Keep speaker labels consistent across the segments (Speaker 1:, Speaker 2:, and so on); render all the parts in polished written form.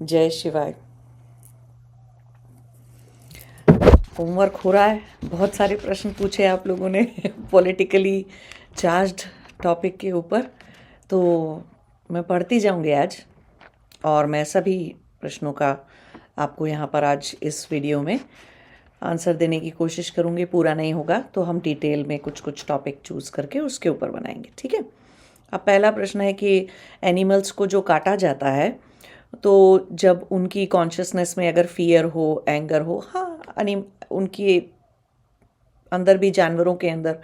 Speaker 1: जय शिवाय। होमवर्क हो रहा है, बहुत सारे प्रश्न पूछे आप लोगों ने पॉलिटिकली चार्ज्ड टॉपिक के ऊपर। तो मैं पढ़ती जाऊंगी आज, और मैं सभी प्रश्नों का आपको यहाँ पर आज इस वीडियो में आंसर देने की कोशिश करूँगी। पूरा नहीं होगा तो हम डिटेल में कुछ कुछ टॉपिक चूज़ करके उसके ऊपर बनाएंगे, ठीक है। अब पहला प्रश्न है कि एनिमल्स को जो काटा जाता है, तो जब उनकी कॉन्शियसनेस में अगर फियर हो, एंगर हो, हाँ उनकी अंदर भी, जानवरों के अंदर,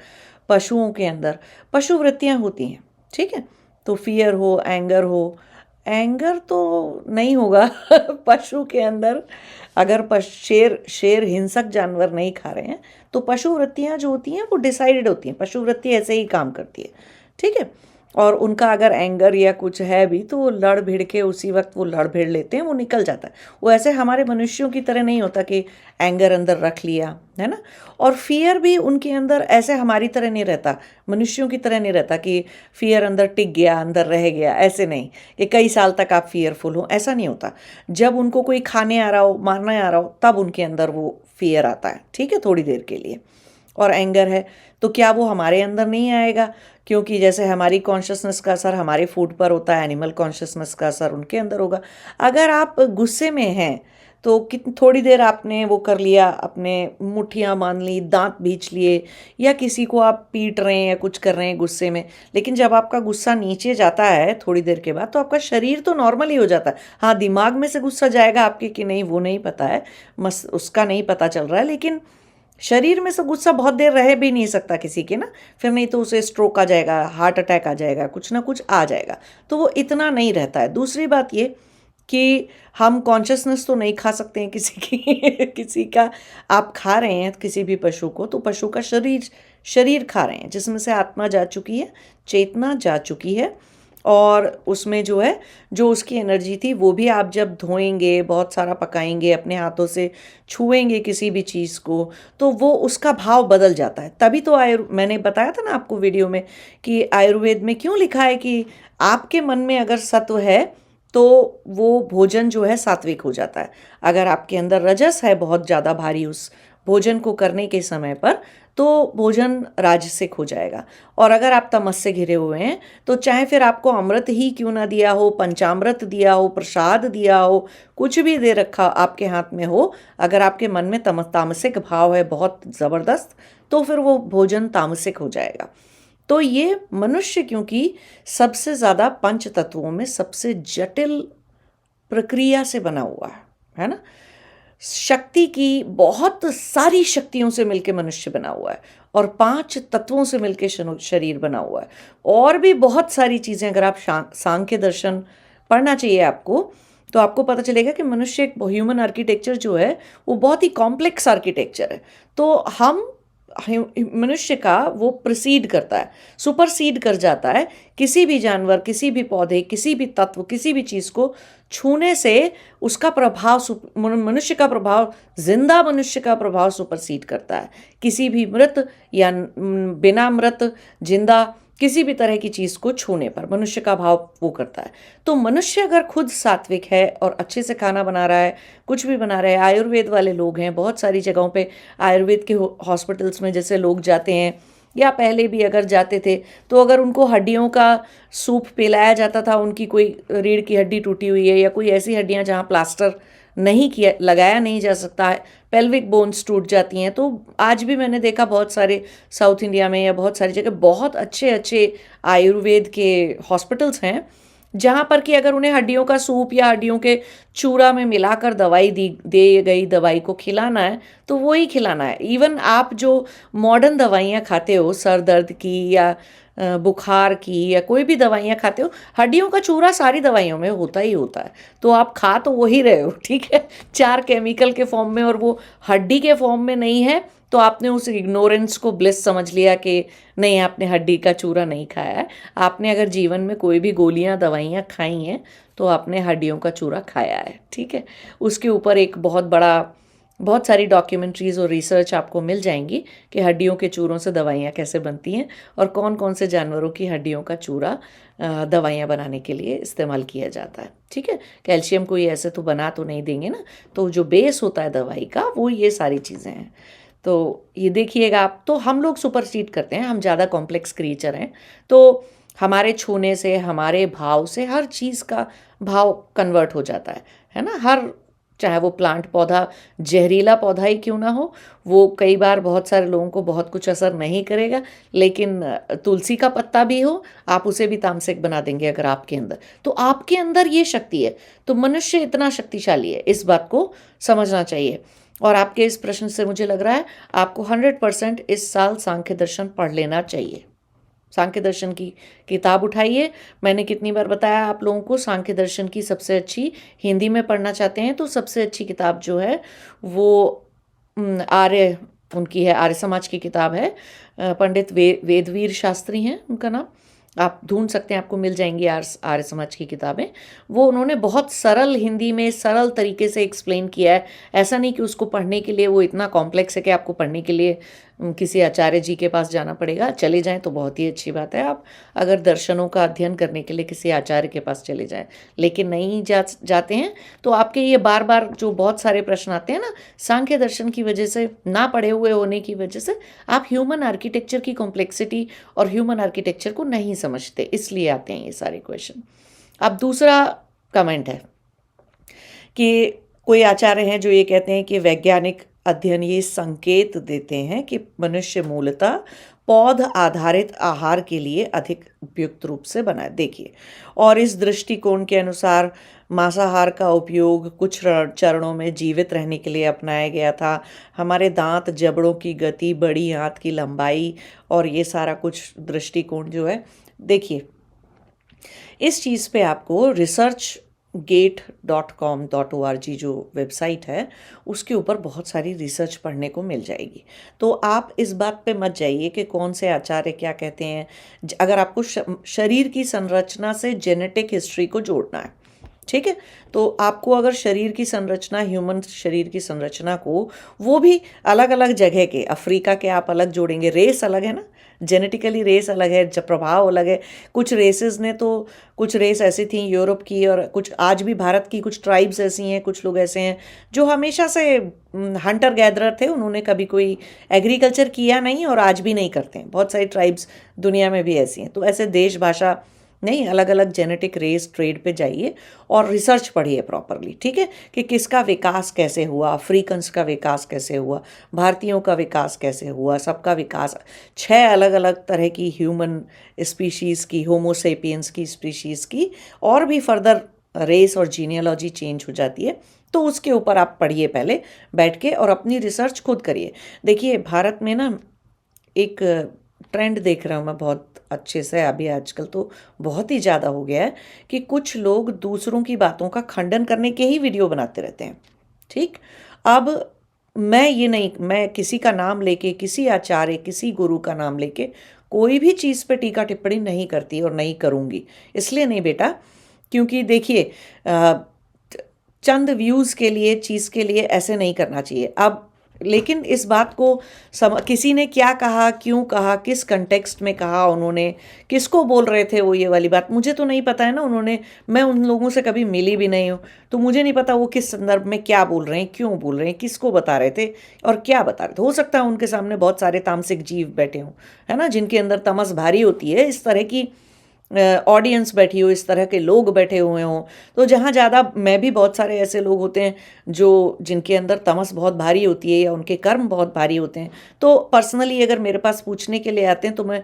Speaker 1: पशुओं के अंदर पशु वृत्तियाँ होती हैं, ठीक है। तो फियर हो, एंगर हो, एंगर तो नहीं होगा पशु के अंदर। अगर शेर शेर हिंसक जानवर नहीं खा रहे हैं तो पशु वृत्तियाँ जो होती हैं वो डिसाइडेड होती हैं। पशु वृत्ति ऐसे ही काम करती है, ठीक है। और उनका अगर एंगर या कुछ है भी तो वो लड़ भिड़ के उसी वक्त वो लड़ भिड़ लेते हैं, वो निकल जाता है। वो ऐसे हमारे मनुष्यों की तरह नहीं होता कि एंगर अंदर रख लिया, है ना। और फियर भी उनके अंदर ऐसे हमारी तरह नहीं रहता, मनुष्यों की तरह नहीं रहता कि फियर अंदर टिक गया, अंदर रह गया। ऐसे नहीं कि कई साल तक आप फियरफुल हो, ऐसा नहीं होता। जब उनको कोई खाने आ रहा हो, मारने आ रहा हो, तब उनके अंदर वो फियर आता है, ठीक है, थोड़ी देर के लिए। और एंगर है तो क्या वो हमारे अंदर नहीं आएगा? क्योंकि जैसे हमारी कॉन्शियसनेस का असर हमारे फूड पर होता है, एनिमल कॉन्शियसनेस का असर उनके अंदर होगा। अगर आप गुस्से में हैं तो थोड़ी देर आपने वो कर लिया, अपने मुट्ठियाँ बांध ली, दांत भींच लिए, या किसी को आप पीट रहे हैं या कुछ कर रहे हैं गुस्से में, लेकिन जब आपका गुस्सा नीचे जाता है थोड़ी देर के बाद तो आपका शरीर तो नॉर्मल ही हो जाता है। हाँ, दिमाग में से गुस्सा जाएगा आपके कि नहीं वो नहीं पता है, उसका नहीं पता चल रहा है, लेकिन शरीर में से गुस्सा बहुत देर रह भी नहीं सकता किसी के ना। फिर नहीं तो उसे स्ट्रोक आ जाएगा, हार्ट अटैक आ जाएगा, कुछ ना कुछ आ जाएगा। तो वो इतना नहीं रहता है। दूसरी बात ये कि हम कॉन्शियसनेस तो नहीं खा सकते हैं किसी की किसी का आप खा रहे हैं किसी भी पशु को, तो पशु का शरीर शरीर खा रहे हैं जिसमें से आत्मा जा चुकी है, चेतना जा चुकी है। और उसमें जो है, जो उसकी एनर्जी थी वो भी आप जब धोएंगे, बहुत सारा पकाएंगे, अपने हाथों से छुएंगे किसी भी चीज़ को, तो वो उसका भाव बदल जाता है। तभी तो मैंने बताया था ना आपको वीडियो में कि आयुर्वेद में क्यों लिखा है कि आपके मन में अगर सत्व है तो वो भोजन जो है सात्विक हो जाता है। अगर आपके अंदर रजस है बहुत ज़्यादा भारी उस भोजन को करने के समय पर, तो भोजन राजसिक हो जाएगा। और अगर आप तमस से घिरे हुए हैं तो चाहे फिर आपको अमृत ही क्यों ना दिया हो, पंचामृत दिया हो, प्रसाद दिया हो, कुछ भी दे रखा आपके हाथ में हो, अगर आपके मन में तामसिक भाव है बहुत ज़बरदस्त, तो फिर वो भोजन तामसिक हो जाएगा। तो ये मनुष्य क्योंकि सबसे ज़्यादा पंच तत्वों में सबसे जटिल प्रक्रिया से बना हुआ है ना। शक्ति की बहुत सारी शक्तियों से मिलके मनुष्य बना हुआ है, और 5 तत्वों से मिलके शरीर बना हुआ है। और भी बहुत सारी चीज़ें, अगर आप सांख्य दर्शन पढ़ना चाहिए आपको, तो आपको पता चलेगा कि मनुष्य एक ह्यूमन आर्किटेक्चर जो है वो बहुत ही कॉम्प्लेक्स आर्किटेक्चर है। तो हम मनुष्य का वो प्रिसीड करता है, सुपरसीड कर जाता है किसी भी जानवर, किसी भी पौधे, किसी भी तत्व, किसी भी चीज़ को छूने से उसका प्रभाव, मनुष्य का प्रभाव, जिंदा मनुष्य का प्रभाव सुपरसीड करता है किसी भी मृत या बिना मृत, जिंदा किसी भी तरह की चीज़ को छूने पर मनुष्य का भाव वो करता है। तो मनुष्य अगर खुद सात्विक है और अच्छे से खाना बना रहा है, कुछ भी बना रहा है, आयुर्वेद वाले लोग हैं बहुत सारी जगहों पे, आयुर्वेद के हॉस्पिटल्स में जैसे लोग जाते हैं, या पहले भी अगर जाते थे, तो अगर उनको हड्डियों का सूप पिलाया जाता था, उनकी कोई रीढ़ की हड्डी टूटी हुई है या कोई ऐसी हड्डियां जहाँ प्लास्टर नहीं किया, लगाया नहीं जा सकता है, पेल्विक बोन्स टूट जाती हैं, तो आज भी मैंने देखा बहुत सारे साउथ इंडिया में या बहुत सारी जगह बहुत अच्छे अच्छे आयुर्वेद के हॉस्पिटल्स हैं, जहाँ पर कि अगर उन्हें हड्डियों का सूप या हड्डियों के चूरा में मिलाकर दवाई दे गई दवाई को खिलाना है तो वो ही खिलाना है। इवन आप जो मॉडर्न दवाइयाँ खाते हो, सर दर्द की या बुखार की या कोई भी दवाइयाँ खाते हो, हड्डियों का चूरा सारी दवाइयों में होता ही होता है। तो आप खा तो वही रहे हो, ठीक है, 4 केमिकल के फॉर्म में, और वो हड्डी के फॉर्म में नहीं है, तो आपने उस इग्नोरेंस को ब्लिस समझ लिया कि नहीं, आपने हड्डी का चूरा नहीं खाया है। आपने अगर जीवन में कोई भी गोलियां दवाइयां खाई हैं तो आपने हड्डियों का चूरा खाया है, ठीक है। उसके ऊपर एक बहुत बड़ा बहुत सारी डॉक्यूमेंट्रीज़ और रिसर्च आपको मिल जाएंगी कि हड्डियों के चूरों से दवाइयाँ कैसे बनती हैं और कौन कौन से जानवरों की हड्डियों का चूरा दवाइयाँ बनाने के लिए इस्तेमाल किया जाता है। ठीक है, कैल्शियम को ये ऐसे तो बना तो नहीं देंगे ना, तो जो बेस होता है दवाई का वो ये सारी चीज़ें हैं। तो ये देखिएगा आप, तो हम लोग सुपरसीड करते हैं, हम ज़्यादा कॉम्प्लेक्स क्रिएचर हैं, तो हमारे छूने से, हमारे भाव से हर चीज़ का भाव कन्वर्ट हो जाता है ना। हर, चाहे वो प्लांट पौधा जहरीला पौधा ही क्यों ना हो, वो कई बार बहुत सारे लोगों को बहुत कुछ असर नहीं करेगा, लेकिन तुलसी का पत्ता भी हो, आप उसे भी तामसिक बना देंगे अगर आपके अंदर, तो आपके अंदर ये शक्ति है। तो मनुष्य इतना शक्तिशाली है, इस बात को समझना चाहिए। और आपके इस प्रश्न से मुझे लग रहा है आपको 100% इस साल सांख्य दर्शन पढ़ लेना चाहिए। सांख्य दर्शन की किताब उठाइए। मैंने कितनी बार बताया आप लोगों को, सांख्य दर्शन की सबसे अच्छी, हिंदी में पढ़ना चाहते हैं तो सबसे अच्छी किताब जो है वो आर्य, उनकी है, आर्य समाज की किताब है। पंडित वेदवीर शास्त्री हैं उनका नाम, आप ढूंढ सकते हैं, आपको मिल जाएंगी आर्य समाज की किताबें। वो उन्होंने बहुत सरल हिंदी में सरल तरीके से एक्सप्लेन किया है। ऐसा नहीं कि उसको पढ़ने के लिए वो इतना कॉम्प्लेक्स है कि आपको पढ़ने के लिए किसी आचार्य जी के पास जाना पड़ेगा। चले जाएं तो बहुत ही अच्छी बात है, आप अगर दर्शनों का अध्ययन करने के लिए किसी आचार्य के पास चले जाएं, लेकिन नहीं जाते हैं तो आपके ये बार बार जो बहुत सारे प्रश्न आते हैं ना, सांख्य दर्शन की वजह से, ना पढ़े हुए होने की वजह से आप ह्यूमन आर्किटेक्चर की कॉम्प्लेक्सिटी और ह्यूमन आर्किटेक्चर को नहीं समझते, इसलिए आते हैं ये सारे क्वेश्चन। अब दूसरा कमेंट है कि कोई आचार्य हैं जो ये कहते हैं कि वैज्ञानिक अध्ययन ये संकेत देते हैं कि मनुष्य मूलतः पौध आधारित आहार के लिए अधिक उपयुक्त रूप से बना है। देखिए, और इस दृष्टिकोण के अनुसार मांसाहार का उपयोग कुछ चरणों में जीवित रहने के लिए अपनाया गया था। हमारे दांत, जबड़ों की गति, बड़ी आंत की लंबाई और ये सारा कुछ दृष्टिकोण जो है, देखिए इस चीज़ पे आपको researchgate.com.org जो वेबसाइट है उसके ऊपर बहुत सारी रिसर्च पढ़ने को मिल जाएगी। तो आप इस बात पे मत जाइए कि कौन से आचार्य क्या कहते हैं। अगर आपको शरीर की संरचना से जेनेटिक हिस्ट्री को जोड़ना है, ठीक है, तो आपको अगर शरीर की संरचना, ह्यूमन शरीर की संरचना को, वो भी अलग अलग जगह के, अफ्रीका के आप अलग जोड़ेंगे, रेस अलग है ना, जेनेटिकली रेस अलग है, जब प्रभाव अलग है। कुछ रेसेस ने तो, कुछ रेस ऐसी थी यूरोप की, और कुछ आज भी भारत की कुछ ट्राइब्स ऐसी हैं, कुछ लोग ऐसे हैं जो हमेशा से हंटर गैदरर थे, उन्होंने कभी कोई एग्रीकल्चर किया नहीं और आज भी नहीं करते हैं। बहुत सारी ट्राइब्स दुनिया में भी ऐसी हैं। तो ऐसे देश, भाषा नहीं, अलग अलग जेनेटिक रेस ट्रेड पे जाइए और रिसर्च पढ़िए प्रॉपरली, ठीक है, कि किसका विकास कैसे हुआ, अफ्रीकन्स का विकास कैसे हुआ, भारतीयों का विकास कैसे हुआ, सबका विकास। 6 अलग अलग तरह की ह्यूमन स्पीशीज़ की, होमोसेपियंस की स्पीशीज़ की और भी फर्दर रेस और जीनियोलॉजी चेंज हो जाती है। तो उसके ऊपर आप पढ़िए पहले बैठ के और अपनी रिसर्च खुद करिए। देखिए, भारत में ना एक ट्रेंड देख रहा हूँ मैं बहुत अच्छे से, अभी आजकल तो बहुत ही ज़्यादा हो गया है कि कुछ लोग दूसरों की बातों का खंडन करने के ही वीडियो बनाते रहते हैं। ठीक, अब मैं किसी का नाम लेके, किसी आचार्य, किसी गुरु का नाम लेके कोई भी चीज़ पे टीका टिप्पणी नहीं करती और नहीं करूँगी। इसलिए नहीं बेटा, क्योंकि देखिए चंद व्यूज़ के लिए, चीज़ के लिए ऐसे नहीं करना चाहिए। अब लेकिन इस बात को किसी ने क्या कहा, क्यों कहा, किस कंटेक्स्ट में कहा, उन्होंने किसको बोल रहे थे, वो ये वाली बात मुझे तो नहीं पता है ना। उन्होंने, मैं उन लोगों से कभी मिली भी नहीं हूँ, तो मुझे नहीं पता वो किस संदर्भ में क्या बोल रहे हैं, क्यों बोल रहे हैं, किसको बता रहे थे और क्या बता रहे थे। हो सकता है उनके सामने बहुत सारे तामसिक जीव बैठे हों, है ना, जिनके अंदर तमस भारी होती है, इस तरह की ऑडियंस बैठी हो, इस तरह के लोग बैठे हुए हों। तो जहाँ ज़्यादा, मैं भी बहुत सारे ऐसे लोग होते हैं जो, जिनके अंदर तमस बहुत भारी होती है या उनके कर्म बहुत भारी होते हैं, तो पर्सनली अगर मेरे पास पूछने के लिए आते हैं तो मैं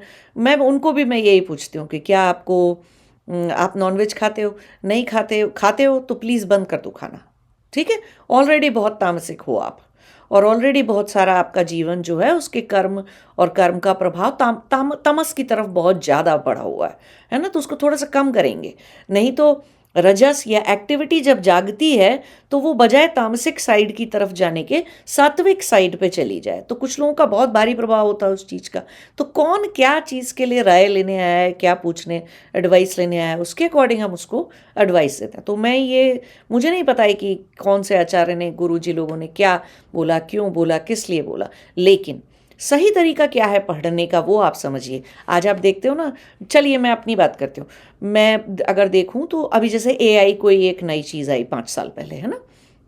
Speaker 1: उनको भी मैं यही पूछती हूँ कि क्या आपको, आप नॉनवेज खाते हो? नहीं खाते हो तो प्लीज़ बंद कर दो खाना, ठीक है। ऑलरेडी बहुत तामसिक हो आप, और ऑलरेडी बहुत सारा आपका जीवन जो है उसके कर्म और कर्म का प्रभाव तमस की तरफ बहुत ज़्यादा बढ़ा हुआ है ना, तो उसको थोड़ा सा कम करेंगे। नहीं तो रजस या एक्टिविटी जब जागती है तो वो बजाय तामसिक साइड की तरफ जाने के सात्विक साइड पे चली जाए। तो कुछ लोगों का बहुत भारी प्रभाव होता है उस चीज़ का। तो कौन क्या चीज़ के लिए राय लेने आया है, क्या पूछने एडवाइस लेने आया है, उसके अकॉर्डिंग हम उसको एडवाइस देते हैं। तो मैं ये मुझे नहीं पता है कि कौन से आचार्य ने, गुरु जी लोगों ने क्या बोला, क्यों बोला, किस लिए बोला, लेकिन सही तरीका क्या है पढ़ने का वो आप समझिए। आज आप देखते हो ना, चलिए मैं अपनी बात करती हूँ। मैं अगर देखूं तो अभी जैसे एआई कोई एक नई चीज़ आई 5 साल पहले, है ना।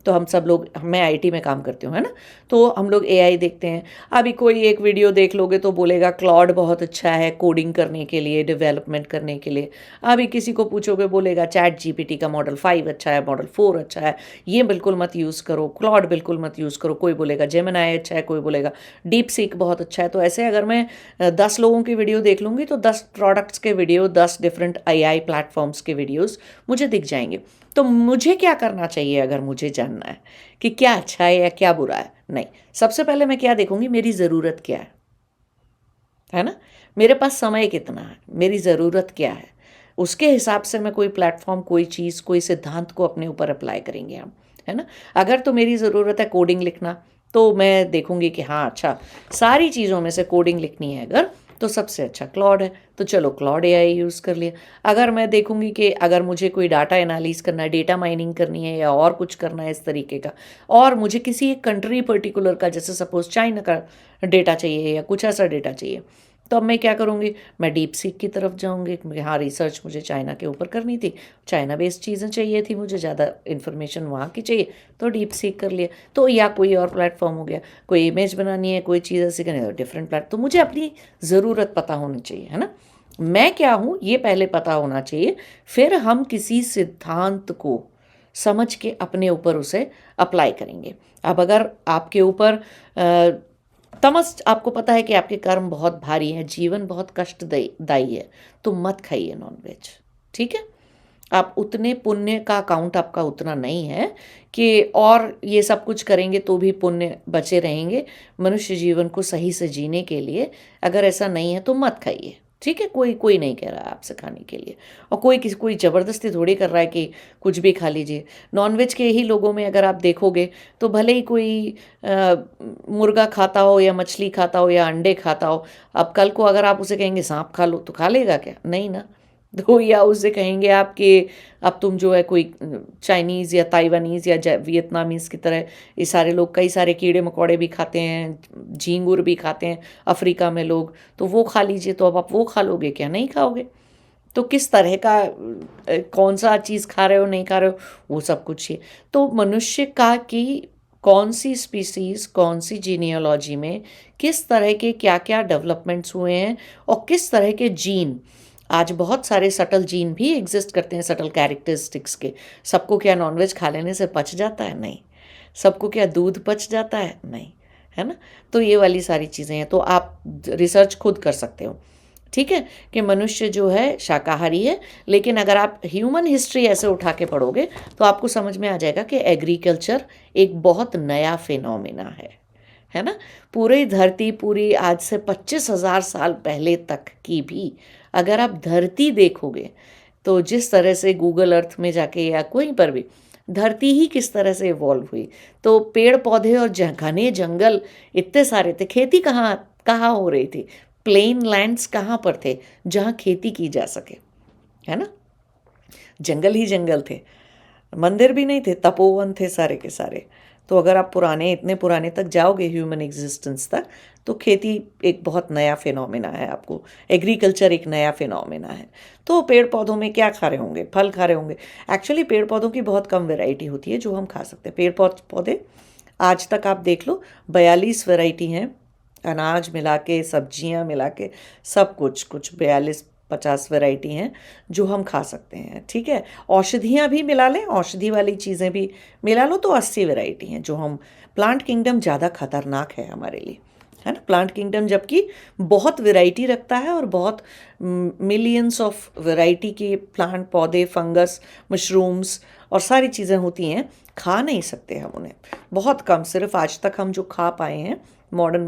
Speaker 1: तो हम सब लोग, मैं आईटी में काम करती हूँ, है ना। तो हम लोग एआई देखते हैं। अभी कोई एक वीडियो देख लोगे तो बोलेगा क्लॉड बहुत अच्छा है कोडिंग करने के लिए, डेवलपमेंट करने के लिए। अभी किसी को पूछोगे बोलेगा चैट जीपीटी का मॉडल 5 अच्छा है, मॉडल 4 अच्छा है, ये बिल्कुल मत यूज़ करो, क्लॉड बिल्कुल मत यूज़ करो। कोई बोलेगा जेमिनाई अच्छा है, कोई बोलेगा डीप सीक बहुत अच्छा है। तो ऐसे अगर मैं 10 लोगों की वीडियो देख लूँगी तो 10 प्रोडक्ट्स के वीडियो, 10 डिफरेंट एआई प्लेटफॉर्म्स के वीडियोस मुझे दिख जाएंगे। तो मुझे क्या करना चाहिए अगर मुझे जानना है कि क्या अच्छा है या क्या बुरा है? नहीं, सबसे पहले मैं क्या देखूंगी, मेरी ज़रूरत क्या है ना। मेरे पास समय कितना है, मेरी ज़रूरत क्या है, उसके हिसाब से मैं कोई प्लेटफॉर्म, कोई चीज़, कोई सिद्धांत को अपने ऊपर अप्लाई करेंगे हम, है ना। अगर तो मेरी ज़रूरत है कोडिंग लिखना तो मैं देखूंगी कि हाँ अच्छा, सारी चीज़ों में से कोडिंग लिखनी है अगर, तो सबसे अच्छा क्लॉड है, तो चलो क्लॉड एआई यूज़ कर लिया। अगर मैं देखूंगी कि अगर मुझे कोई डाटा एनालिस करना है, डेटा माइनिंग करनी है या और कुछ करना है इस तरीके का, और मुझे किसी एक कंट्री पर्टिकुलर का, जैसे सपोज चाइना का डेटा चाहिए या कुछ ऐसा डेटा चाहिए, तो अब मैं क्या करूँगी, मैं डीप सीक की तरफ जाऊँगी कि हाँ रिसर्च मुझे चाइना के ऊपर करनी थी, चाइना बेस्ड चीज़ें चाहिए थी, मुझे ज़्यादा इन्फॉर्मेशन वहाँ की चाहिए, तो डीप सीक कर लिया। तो या कोई और प्लेटफॉर्म हो गया, कोई इमेज बनानी है, कोई चीज़ ऐसी करनी है, डिफरेंट प्लेट। तो मुझे अपनी ज़रूरत पता होनी चाहिए, है ना। मैं क्या हूँ ये पहले पता होना चाहिए, फिर हम किसी सिद्धांत को समझ के अपने ऊपर उसे अप्लाई करेंगे। अब अगर आपके ऊपर तमस, आपको पता है कि आपके कर्म बहुत भारी हैं, जीवन बहुत कष्टदायी है, तो मत खाइए नॉनवेज, ठीक है। आप उतने, पुण्य का अकाउंट आपका उतना नहीं है कि और ये सब कुछ करेंगे तो भी पुण्य बचे रहेंगे मनुष्य जीवन को सही से जीने के लिए। अगर ऐसा नहीं है तो मत खाइए, ठीक है। कोई कोई नहीं कह रहा है आपसे खाने के लिए, और कोई ज़बरदस्ती थोड़ी कर रहा है कि कुछ भी खा लीजिए। नॉनवेज के ही लोगों में अगर आप देखोगे तो भले ही कोई मुर्गा खाता हो या मछली खाता हो या अंडे खाता हो, अब कल को अगर आप उसे कहेंगे सांप खा लो तो खा लेगा क्या? नहीं ना। तो या उससे कहेंगे आप कि अब तुम जो है कोई चाइनीज़ या ताइवानीज़ या वियतनामीज़ की तरह, ये सारे लोग कई सारे कीड़े मकोड़े भी खाते हैं, झींगुर भी खाते हैं अफ्रीका में लोग, तो वो खा लीजिए। तो अब आप वो खा लोगे क्या? नहीं खाओगे। तो किस तरह का कौन सा चीज़ खा रहे हो, नहीं खा रहे हो, वो सब कुछ ही। तो मनुष्य का कि कौन सी स्पीसीज़, कौन सी जीनियोलॉजी में किस तरह के क्या क्या डेवलपमेंट्स हुए हैं, और किस तरह के जीन, आज बहुत सारे सटल जीन भी एग्जिस्ट करते हैं, सटल कैरेक्टरिस्टिक्स के। सबको क्या नॉनवेज खा लेने से पच जाता है? नहीं। सबको क्या दूध पच जाता है? नहीं, है ना। तो ये वाली सारी चीज़ें हैं, तो आप रिसर्च खुद कर सकते हो, ठीक है, कि मनुष्य जो है शाकाहारी है। लेकिन अगर आप ह्यूमन हिस्ट्री ऐसे उठा के पढ़ोगे तो आपको समझ में आ जाएगा कि एग्रीकल्चर एक बहुत नया फिनोमिना है ना। पूरी धरती, पूरी आज से 25,000 साल पहले तक की भी अगर आप धरती देखोगे तो जिस तरह से गूगल अर्थ में जाके या कहीं पर भी धरती ही किस तरह से इवॉल्व हुई, तो पेड़ पौधे और घने जंगल इतने सारे थे। खेती कहाँ कहाँ हो रही थी, प्लेन लैंड्स कहाँ पर थे जहाँ खेती की जा सके, है ना। जंगल ही जंगल थे, मंदिर भी नहीं थे, तपोवन थे सारे के सारे। तो अगर आप पुराने, इतने पुराने तक जाओगे ह्यूमन एग्जिस्टेंस तक, तो खेती एक बहुत नया फिनोमिना है, आपको एग्रीकल्चर एक नया फिनोमिना है। तो पेड़ पौधों में क्या खा रहे होंगे, फल खा रहे होंगे। एक्चुअली पेड़ पौधों की बहुत कम वैरायटी होती है जो हम खा सकते हैं। पेड़ पौधे आज तक आप देख लो 42 वैरायटी हैं, अनाज मिला के, सब्जियां मिला के, सब कुछ कुछ 42-50 वैरायटी हैं जो हम खा सकते हैं, ठीक है। औषधियाँ भी मिला लें, औषधि वाली चीज़ें भी मिला लो तो 80 वैरायटी हैं जो हम, प्लांट किंगडम ज़्यादा खतरनाक है हमारे लिए, है ना। प्लांट किंगडम जबकि बहुत वैरायटी रखता है और बहुत मिलियंस ऑफ वैरायटी के प्लांट, पौधे, फंगस, मशरूम्स और सारी चीज़ें होती हैं, खा नहीं सकते हम उन्हें, बहुत कम। सिर्फ आज तक हम जो खा पाए हैं मॉडर्न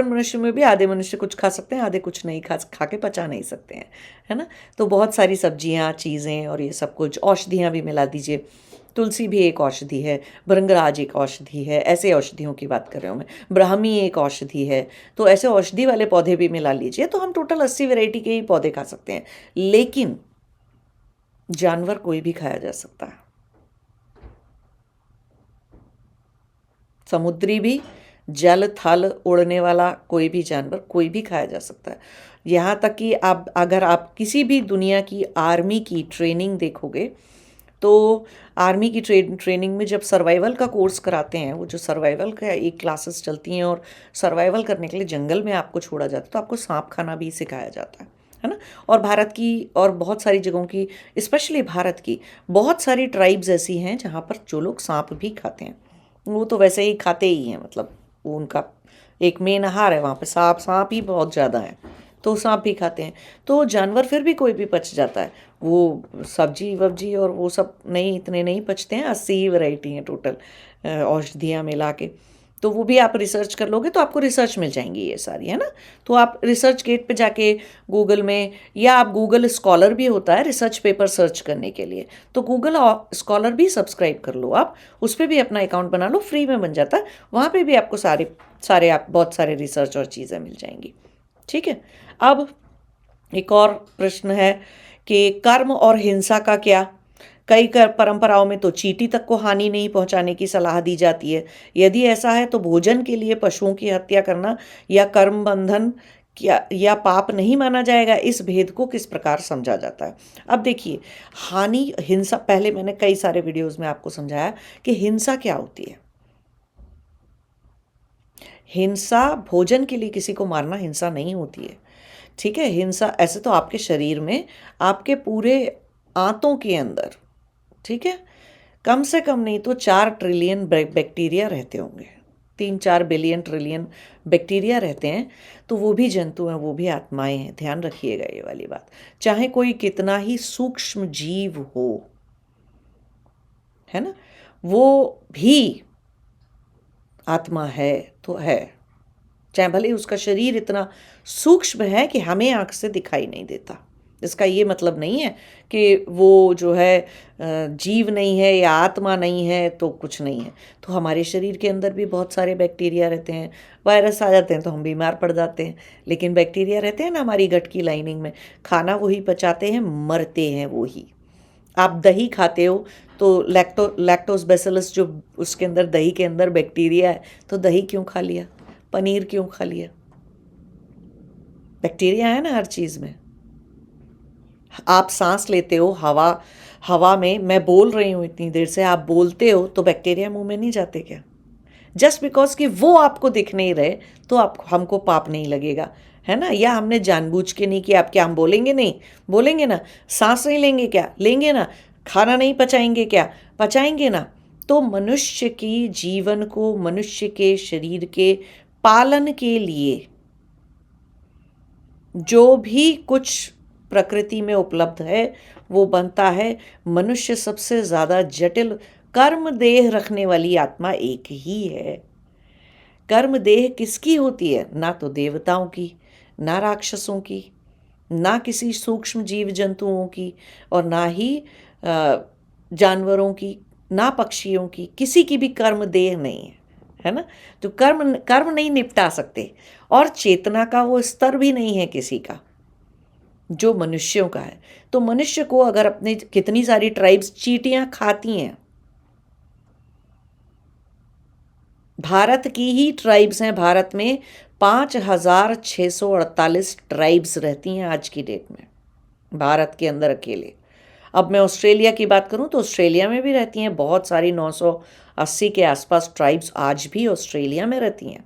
Speaker 1: मनुष्य में भी आधे मनुष्य कुछ खा सकते हैं, आधे कुछ नहीं खा के पचा नहीं सकते हैं, है ना। तो बहुत सारी सब्जियां, चीज़ें और ये सब कुछ, औषधियाँ भी मिला दीजिए। तुलसी भी एक औषधि है, भृंगराज एक औषधि है, ऐसे औषधियों की बात कर रही हूँ मैं। ब्राह्मी एक औषधि है। तो ऐसे औषधि वाले पौधे भी मिला लीजिए, तो हम टोटल 80 वैरायटी के ही पौधे खा सकते हैं। लेकिन जानवर कोई भी खाया जा सकता है, समुद्री भी, जल थल उड़ने वाला कोई भी जानवर, कोई भी खाया जा सकता है। यहाँ तक कि आप अगर आप किसी भी दुनिया की आर्मी की ट्रेनिंग देखोगे, तो आर्मी की ट्रेनिंग में जब सर्वाइवल का कोर्स कराते हैं, वो जो सर्वाइवल का एक क्लासेस चलती हैं और सर्वाइवल करने के लिए जंगल में आपको छोड़ा जाता है, तो आपको सांप खाना भी सिखाया जाता है ना। और भारत की और बहुत सारी जगहों की, स्पेशली भारत की बहुत सारी ट्राइब्स ऐसी हैं जहाँ पर जो लोग सांप भी खाते हैं। वो तो वैसे ही खाते ही हैं, मतलब वो उनका एक मेन आहार है, वहाँ पे सांप ही बहुत ज़्यादा है, तो सांप भी खाते हैं। तो जानवर फिर भी कोई भी पच जाता है, वो सब्जी वब्जी और वो सब नहीं, इतने नहीं पचते हैं। 80 ही वैरायटी हैं टोटल औषधियाँ मिला के। तो वो भी आप रिसर्च कर लोगे तो आपको रिसर्च मिल जाएंगी ये सारी, है ना। तो आप रिसर्च गेट पे जाके गूगल में, या आप गूगल स्कॉलर भी होता है रिसर्च पेपर सर्च करने के लिए, तो गूगल स्कॉलर भी सब्सक्राइब कर लो आप, उस पर भी अपना अकाउंट बना लो, फ्री में बन जाता है। वहाँ पे भी आपको सारे सारे आप बहुत सारे रिसर्च और चीज़ें मिल जाएंगी। ठीक है। अब एक और प्रश्न है कि कर्म और हिंसा का क्या। कई परंपराओं में तो चींटी तक को हानि नहीं पहुंचाने की सलाह दी जाती है। यदि ऐसा है तो भोजन के लिए पशुओं की हत्या करना या कर्म बंधन क्या या पाप नहीं माना जाएगा, इस भेद को किस प्रकार समझा जाता है। अब देखिए, हानि हिंसा, पहले मैंने कई सारे वीडियोस में आपको समझाया कि हिंसा क्या होती है। हिंसा, भोजन के लिए किसी को मारना हिंसा नहीं होती है। ठीक है। हिंसा ऐसे तो आपके शरीर में, आपके पूरे आंतों के अंदर, ठीक है, कम से कम नहीं तो 4 ट्रिलियन बैक्टीरिया रहते होंगे, 3-4 बिलियन ट्रिलियन बैक्टीरिया रहते हैं। तो वो भी जंतु हैं, वो भी आत्माएं हैं, ध्यान रखिएगा ये वाली बात। चाहे कोई कितना ही सूक्ष्म जीव हो, है ना, वो भी आत्मा है तो है, चाहे भले उसका शरीर इतना सूक्ष्म है कि हमें आंख से दिखाई नहीं देता। इसका ये मतलब नहीं है कि वो जो है जीव नहीं है या आत्मा नहीं है तो कुछ नहीं है। तो हमारे शरीर के अंदर भी बहुत सारे बैक्टीरिया रहते हैं, वायरस आ जाते हैं तो हम बीमार पड़ जाते हैं, लेकिन बैक्टीरिया रहते हैं ना हमारी गट की लाइनिंग में, खाना वही पचाते हैं, मरते हैं वही। आप दही खाते हो तो लैक्टोस बेसिलस जो उसके अंदर, दही के अंदर बैक्टीरिया है, तो दही क्यों खा लिया, पनीर क्यों खा लिया, बैक्टीरिया है ना हर चीज़ में। आप सांस लेते हो हवा, हवा में मैं बोल रही हूँ इतनी देर से, आप बोलते हो तो बैक्टीरिया मुंह में नहीं जाते क्या। जस्ट बिकॉज कि वो आपको दिख नहीं रहे तो आप, हमको पाप नहीं लगेगा, है ना। या हमने जानबूझ के नहीं किया, आप क्या हम बोलेंगे नहीं, बोलेंगे ना। सांस नहीं लेंगे क्या, लेंगे ना। खाना नहीं पचाएंगे क्या, पचाएंगे ना। तो मनुष्य की जीवन को, मनुष्य के शरीर के पालन के लिए जो भी कुछ प्रकृति में उपलब्ध है वो बनता है। मनुष्य सबसे ज़्यादा जटिल कर्म देह रखने वाली आत्मा एक ही है। कर्म देह किसकी होती है, ना तो देवताओं की, ना राक्षसों की, ना किसी सूक्ष्म जीव जंतुओं की, और ना ही जानवरों की, ना पक्षियों की, किसी की भी कर्म देह नहीं है, है ना। तो कर्म कर्म नहीं निपटा सकते, और चेतना का वो स्तर भी नहीं है किसी का जो मनुष्यों का है। तो मनुष्य को अगर अपने, कितनी सारी ट्राइब्स चींटियां खाती हैं, भारत की ही ट्राइब्स हैं, भारत में 5,648 ट्राइब्स रहती हैं आज की डेट में, भारत के अंदर अकेले। अब मैं ऑस्ट्रेलिया की बात करूं तो ऑस्ट्रेलिया में भी रहती हैं बहुत सारी, 980 के आसपास ट्राइब्स आज भी ऑस्ट्रेलिया में रहती हैं।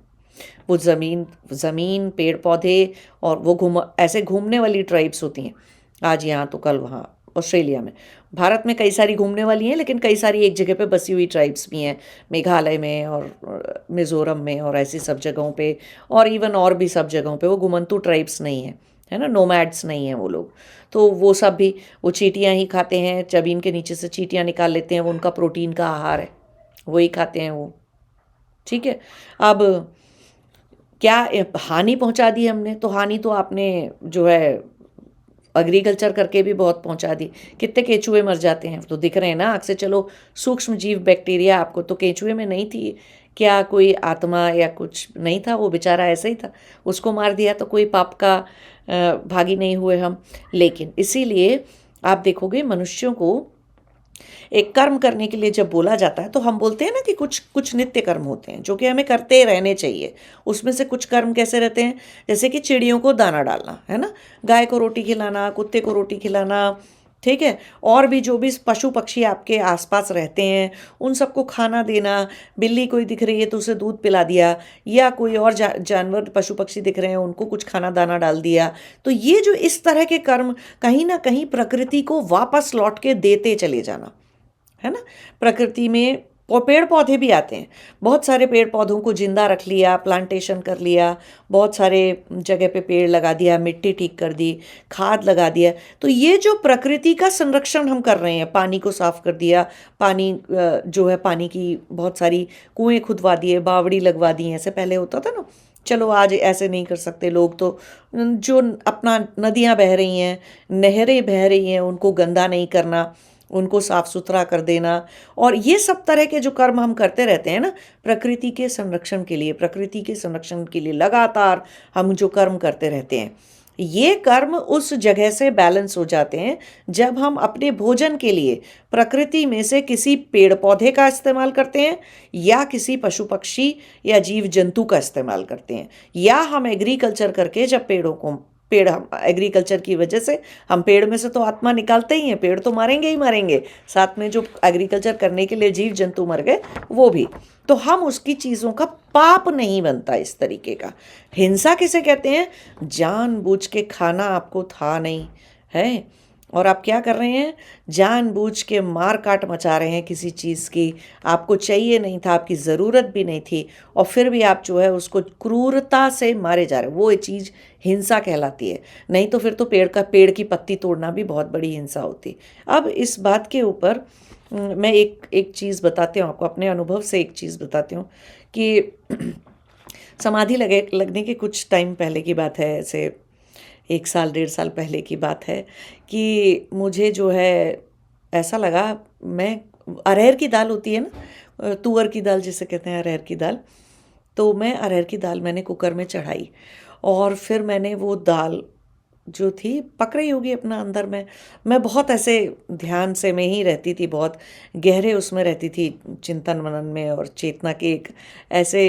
Speaker 1: वो ज़मीन पेड़ पौधे और वो ऐसे घूमने वाली ट्राइब्स होती हैं, आज यहाँ तो कल वहाँ ऑस्ट्रेलिया में। भारत में कई सारी घूमने वाली हैं, लेकिन कई सारी एक जगह पे बसी हुई ट्राइब्स भी हैं, मेघालय में और मिज़ोरम में और ऐसी सब जगहों पे, और इवन और भी सब जगहों पे। वो घुमंतू ट्राइब्स नहीं है, है ना, नोमैड्स नहीं हैं वो लोग। तो वो सब भी, वो चींटियाँ ही खाते हैं, जमीन के नीचे से चींटियाँ निकाल लेते हैं, वो उनका प्रोटीन का आहार है, वही खाते हैं वो। ठीक है। अब क्या हानि पहुंचा दी हमने? तो हानि तो आपने जो है एग्रीकल्चर करके भी बहुत पहुंचा दी। कितने केंचुए मर जाते हैं तो दिख रहे हैं ना आँख से। चलो सूक्ष्म जीव बैक्टीरिया आपको तो केंचुए में नहीं थी, क्या कोई आत्मा या कुछ नहीं था, वो बेचारा ऐसे ही था, उसको मार दिया तो कोई पाप का भागी नहीं हुए हम। लेकिन इसीलिए आप देखोगे मनुष्यों को एक कर्म करने के लिए जब बोला जाता है तो हम बोलते हैं ना कि कुछ कुछ नित्य कर्म होते हैं जो कि हमें करते रहने चाहिए। उसमें से कुछ कर्म कैसे रहते हैं, जैसे कि चिड़ियों को दाना डालना है ना, गाय को रोटी खिलाना, कुत्ते को रोटी खिलाना, ठीक है, और भी जो भी पशु पक्षी आपके आसपास रहते हैं उन सबको खाना देना। बिल्ली कोई दिख रही है तो उसे दूध पिला दिया, या कोई और जानवर पशु पक्षी दिख रहे हैं उनको कुछ खाना दाना डाल दिया। तो ये जो इस तरह के कर्म कहीं ना कहीं प्रकृति को वापस लौट के देते चले जाना, है ना। प्रकृति में पेड़ पौधे भी आते हैं, बहुत सारे पेड़ पौधों को जिंदा रख लिया, प्लांटेशन कर लिया, बहुत सारे जगह पे पेड़ लगा दिया, मिट्टी ठीक कर दी, खाद लगा दिया। तो ये जो प्रकृति का संरक्षण हम कर रहे हैं, पानी को साफ कर दिया, पानी जो है पानी की बहुत सारी कुएं खुदवा दिए, बावड़ी लगवा दी, ऐसे पहले होता था ना। चलो आज ऐसे नहीं कर सकते लोग, तो जो अपना नदियाँ बह रही हैं, नहरें बह रही हैं, उनको गंदा नहीं करना, उनको साफ सुथरा कर देना। और ये सब तरह के जो कर्म हम करते रहते हैं ना प्रकृति के संरक्षण के लिए, प्रकृति के संरक्षण के लिए लगातार हम जो कर्म करते रहते हैं, ये कर्म उस जगह से बैलेंस हो जाते हैं जब हम अपने भोजन के लिए प्रकृति में से किसी पेड़ पौधे का इस्तेमाल करते हैं, या किसी पशु पक्षी या जीव जंतु का इस्तेमाल करते हैं, या हम एग्रीकल्चर करके जब पेड़ हम एग्रीकल्चर की वजह से हम पेड़ में से तो आत्मा निकालते ही हैं, पेड़ तो मारेंगे ही मारेंगे, साथ में जो एग्रीकल्चर करने के लिए जीव जंतु मर गए वो भी, तो हम उसकी चीज़ों का पाप नहीं बनता इस तरीके का। हिंसा किसे कहते हैं, जानबूझ के खाना आपको था नहीं है और आप क्या कर रहे हैं, जानबूझ के मार काट मचा रहे हैं किसी चीज़ की, आपको चाहिए नहीं था, आपकी ज़रूरत भी नहीं थी, और फिर भी आप जो है उसको क्रूरता से मारे जा रहे हैं, वो चीज़ हिंसा कहलाती है। नहीं तो फिर तो पेड़ की पत्ती तोड़ना भी बहुत बड़ी हिंसा होती। अब इस बात के ऊपर मैं एक एक चीज़ बताती हूँ आपको, अपने अनुभव से एक चीज़ बताती हूँ कि समाधि लगने के कुछ टाइम पहले की बात है, ऐसे 1 साल 1.5 साल पहले की बात है कि मुझे जो है ऐसा लगा, मैं अरहर की दाल होती है ना, तुअर की दाल जिसे कहते हैं, अरहर की दाल, तो मैं अरहर की दाल मैंने कुकर में चढ़ाई, और फिर मैंने वो दाल जो थी पक रही होगी अपना अंदर में, मैं बहुत ऐसे ध्यान से में ही रहती थी, बहुत गहरे उसमें रहती थी, चिंतन मनन में और चेतना के एक ऐसे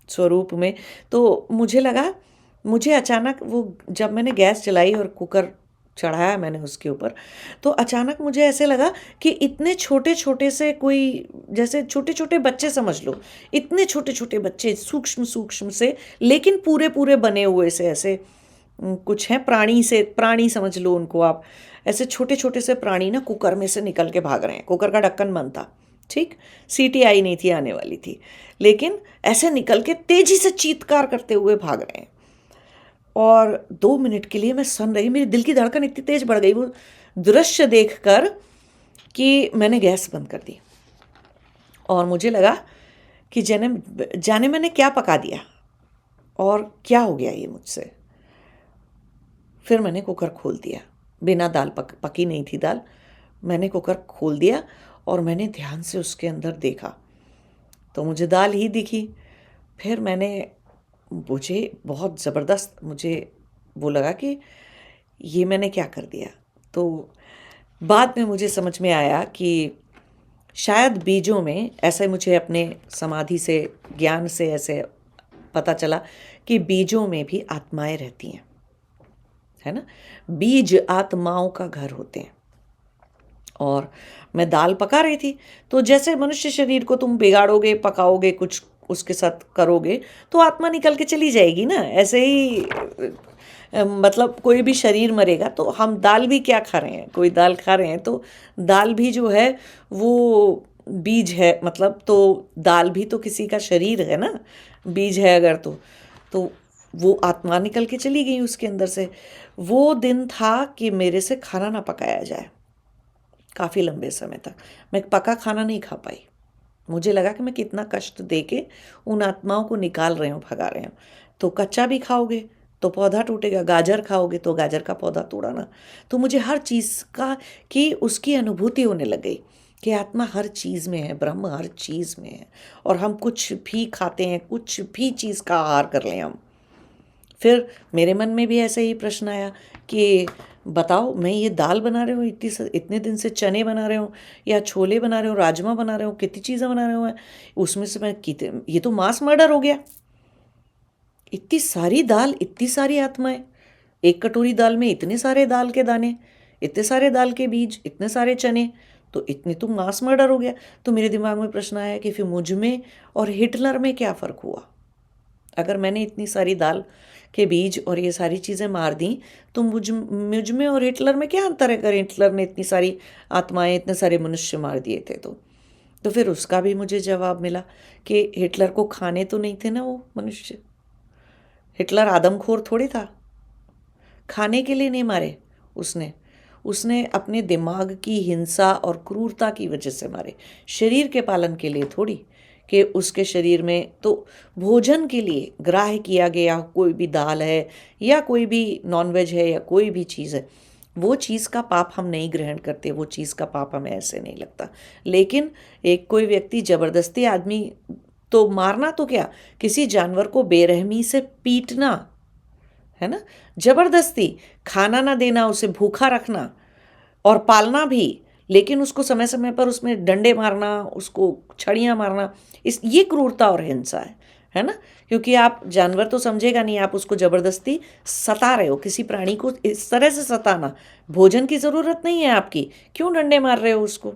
Speaker 1: स्वरूप में। तो मुझे लगा, मुझे अचानक वो जब मैंने गैस जलाई और कुकर चढ़ाया मैंने उसके ऊपर, तो अचानक मुझे ऐसे लगा कि इतने छोटे छोटे से, कोई जैसे छोटे छोटे बच्चे समझ लो, इतने छोटे छोटे बच्चे सूक्ष्म सूक्ष्म से लेकिन पूरे पूरे बने हुए से, ऐसे कुछ हैं प्राणी समझ लो उनको आप, ऐसे छोटे छोटे से प्राणी ना कुकर में से निकल के भाग रहे हैं। कुकर का ढक्कन बंद था, ठीक, सीटी आई नहीं थी, आने वाली थी, लेकिन ऐसे निकल के तेजी से चीत्कार करते हुए भाग रहे हैं। और 2 मिनट के लिए मैं सुन रही, मेरी दिल की धड़कन इतनी तेज बढ़ गई वो दृश्य देखकर कि मैंने गैस बंद कर दी, और मुझे लगा कि जाने मैंने क्या पका दिया और क्या हो गया ये मुझसे। फिर मैंने कुकर खोल दिया, बिना दाल पकी नहीं थी दाल, मैंने कुकर खोल दिया और मैंने ध्यान से उसके अंदर देखा तो मुझे दाल ही दिखी। फिर मुझे बहुत ज़बरदस्त मुझे वो लगा कि ये मैंने क्या कर दिया। तो बाद में मुझे समझ में आया कि शायद बीजों में, ऐसे मुझे अपने समाधि से, ज्ञान से ऐसे पता चला कि बीजों में भी आत्माएं रहती हैं, है ना। बीज आत्माओं का घर होते हैं। और मैं दाल पका रही थी, तो जैसे मनुष्य शरीर को तुम बिगाड़ोगे, पकाओगे, कुछ उसके साथ करोगे तो आत्मा निकल के चली जाएगी ना, ऐसे ही मतलब कोई भी शरीर मरेगा। तो हम दाल भी क्या खा रहे हैं, कोई दाल खा रहे हैं तो दाल भी जो है वो बीज है, मतलब तो दाल भी तो किसी का शरीर है ना, बीज है अगर तो वो आत्मा निकल के चली गई उसके अंदर से। वो दिन था कि मेरे से खाना ना पकाया जाए, काफ़ी लंबे समय तक मैं पका खाना नहीं खा पाई। मुझे लगा कि मैं कितना कष्ट दे के उन आत्माओं को निकाल रही हूँ, भगा रहे हूँ। तो कच्चा भी खाओगे तो पौधा टूटेगा, गाजर खाओगे तो गाजर का पौधा तोड़ा ना। तो मुझे हर चीज़ का कि उसकी अनुभूति होने लग गई कि आत्मा हर चीज़ में है, ब्रह्म हर चीज़ में है, और हम कुछ भी खाते हैं, कुछ भी चीज़ का आहार कर लें हम। फिर मेरे मन में भी ऐसे ही प्रश्न आया कि बताओ, मैं ये दाल बना रहे हूँ, इतने दिन से चने बना रहे हूँ, या छोले बना रहे हूँ, राजमा बना रहे हूँ, कितनी चीज़ें बना रहे हूँ, उसमें से मैं कितने, ये तो मास मर्डर हो गया। इतनी सारी दाल, इतनी सारी आत्माएं, एक कटोरी दाल में इतने सारे दाल के दाने, इतने सारे दाल के बीज, इतने सारे चने, तो इतने तो मास मर्डर हो गया। तो मेरे दिमाग में प्रश्न आया कि फिर मुझ में और हिटलर में क्या फ़र्क हुआ? अगर मैंने इतनी सारी दाल के बीज और ये सारी चीज़ें मार दी, तो मुझ में और हिटलर में क्या अंतर है? अगर हिटलर ने इतनी सारी आत्माएं, इतने सारे मनुष्य मार दिए थे तो फिर उसका भी मुझे जवाब मिला कि हिटलर को खाने तो नहीं थे ना वो मनुष्य। हिटलर आदमखोर थोड़ी था, खाने के लिए नहीं मारे उसने उसने अपने दिमाग की हिंसा और क्रूरता की वजह से मारे, शरीर के पालन के लिए थोड़ी, कि उसके शरीर में तो भोजन के लिए ग्राह्य किया गया कोई भी दाल है या कोई भी नॉनवेज है या कोई भी चीज़ है, वो चीज़ का पाप हम नहीं ग्रहण करते, वो चीज़ का पाप हमें ऐसे नहीं लगता। लेकिन एक कोई व्यक्ति ज़बरदस्ती आदमी, तो मारना तो क्या, किसी जानवर को बेरहमी से पीटना, है ना, जबरदस्ती खाना ना देना, उसे भूखा रखना और पालना भी, लेकिन उसको समय समय पर उसमें डंडे मारना, उसको छड़ियाँ मारना, ये क्रूरता और हिंसा है ना। क्योंकि आप जानवर तो समझेगा नहीं, आप उसको जबरदस्ती सता रहे हो, किसी प्राणी को इस तरह से सताना, भोजन की ज़रूरत नहीं है आपकी, क्यों डंडे मार रहे हो उसको,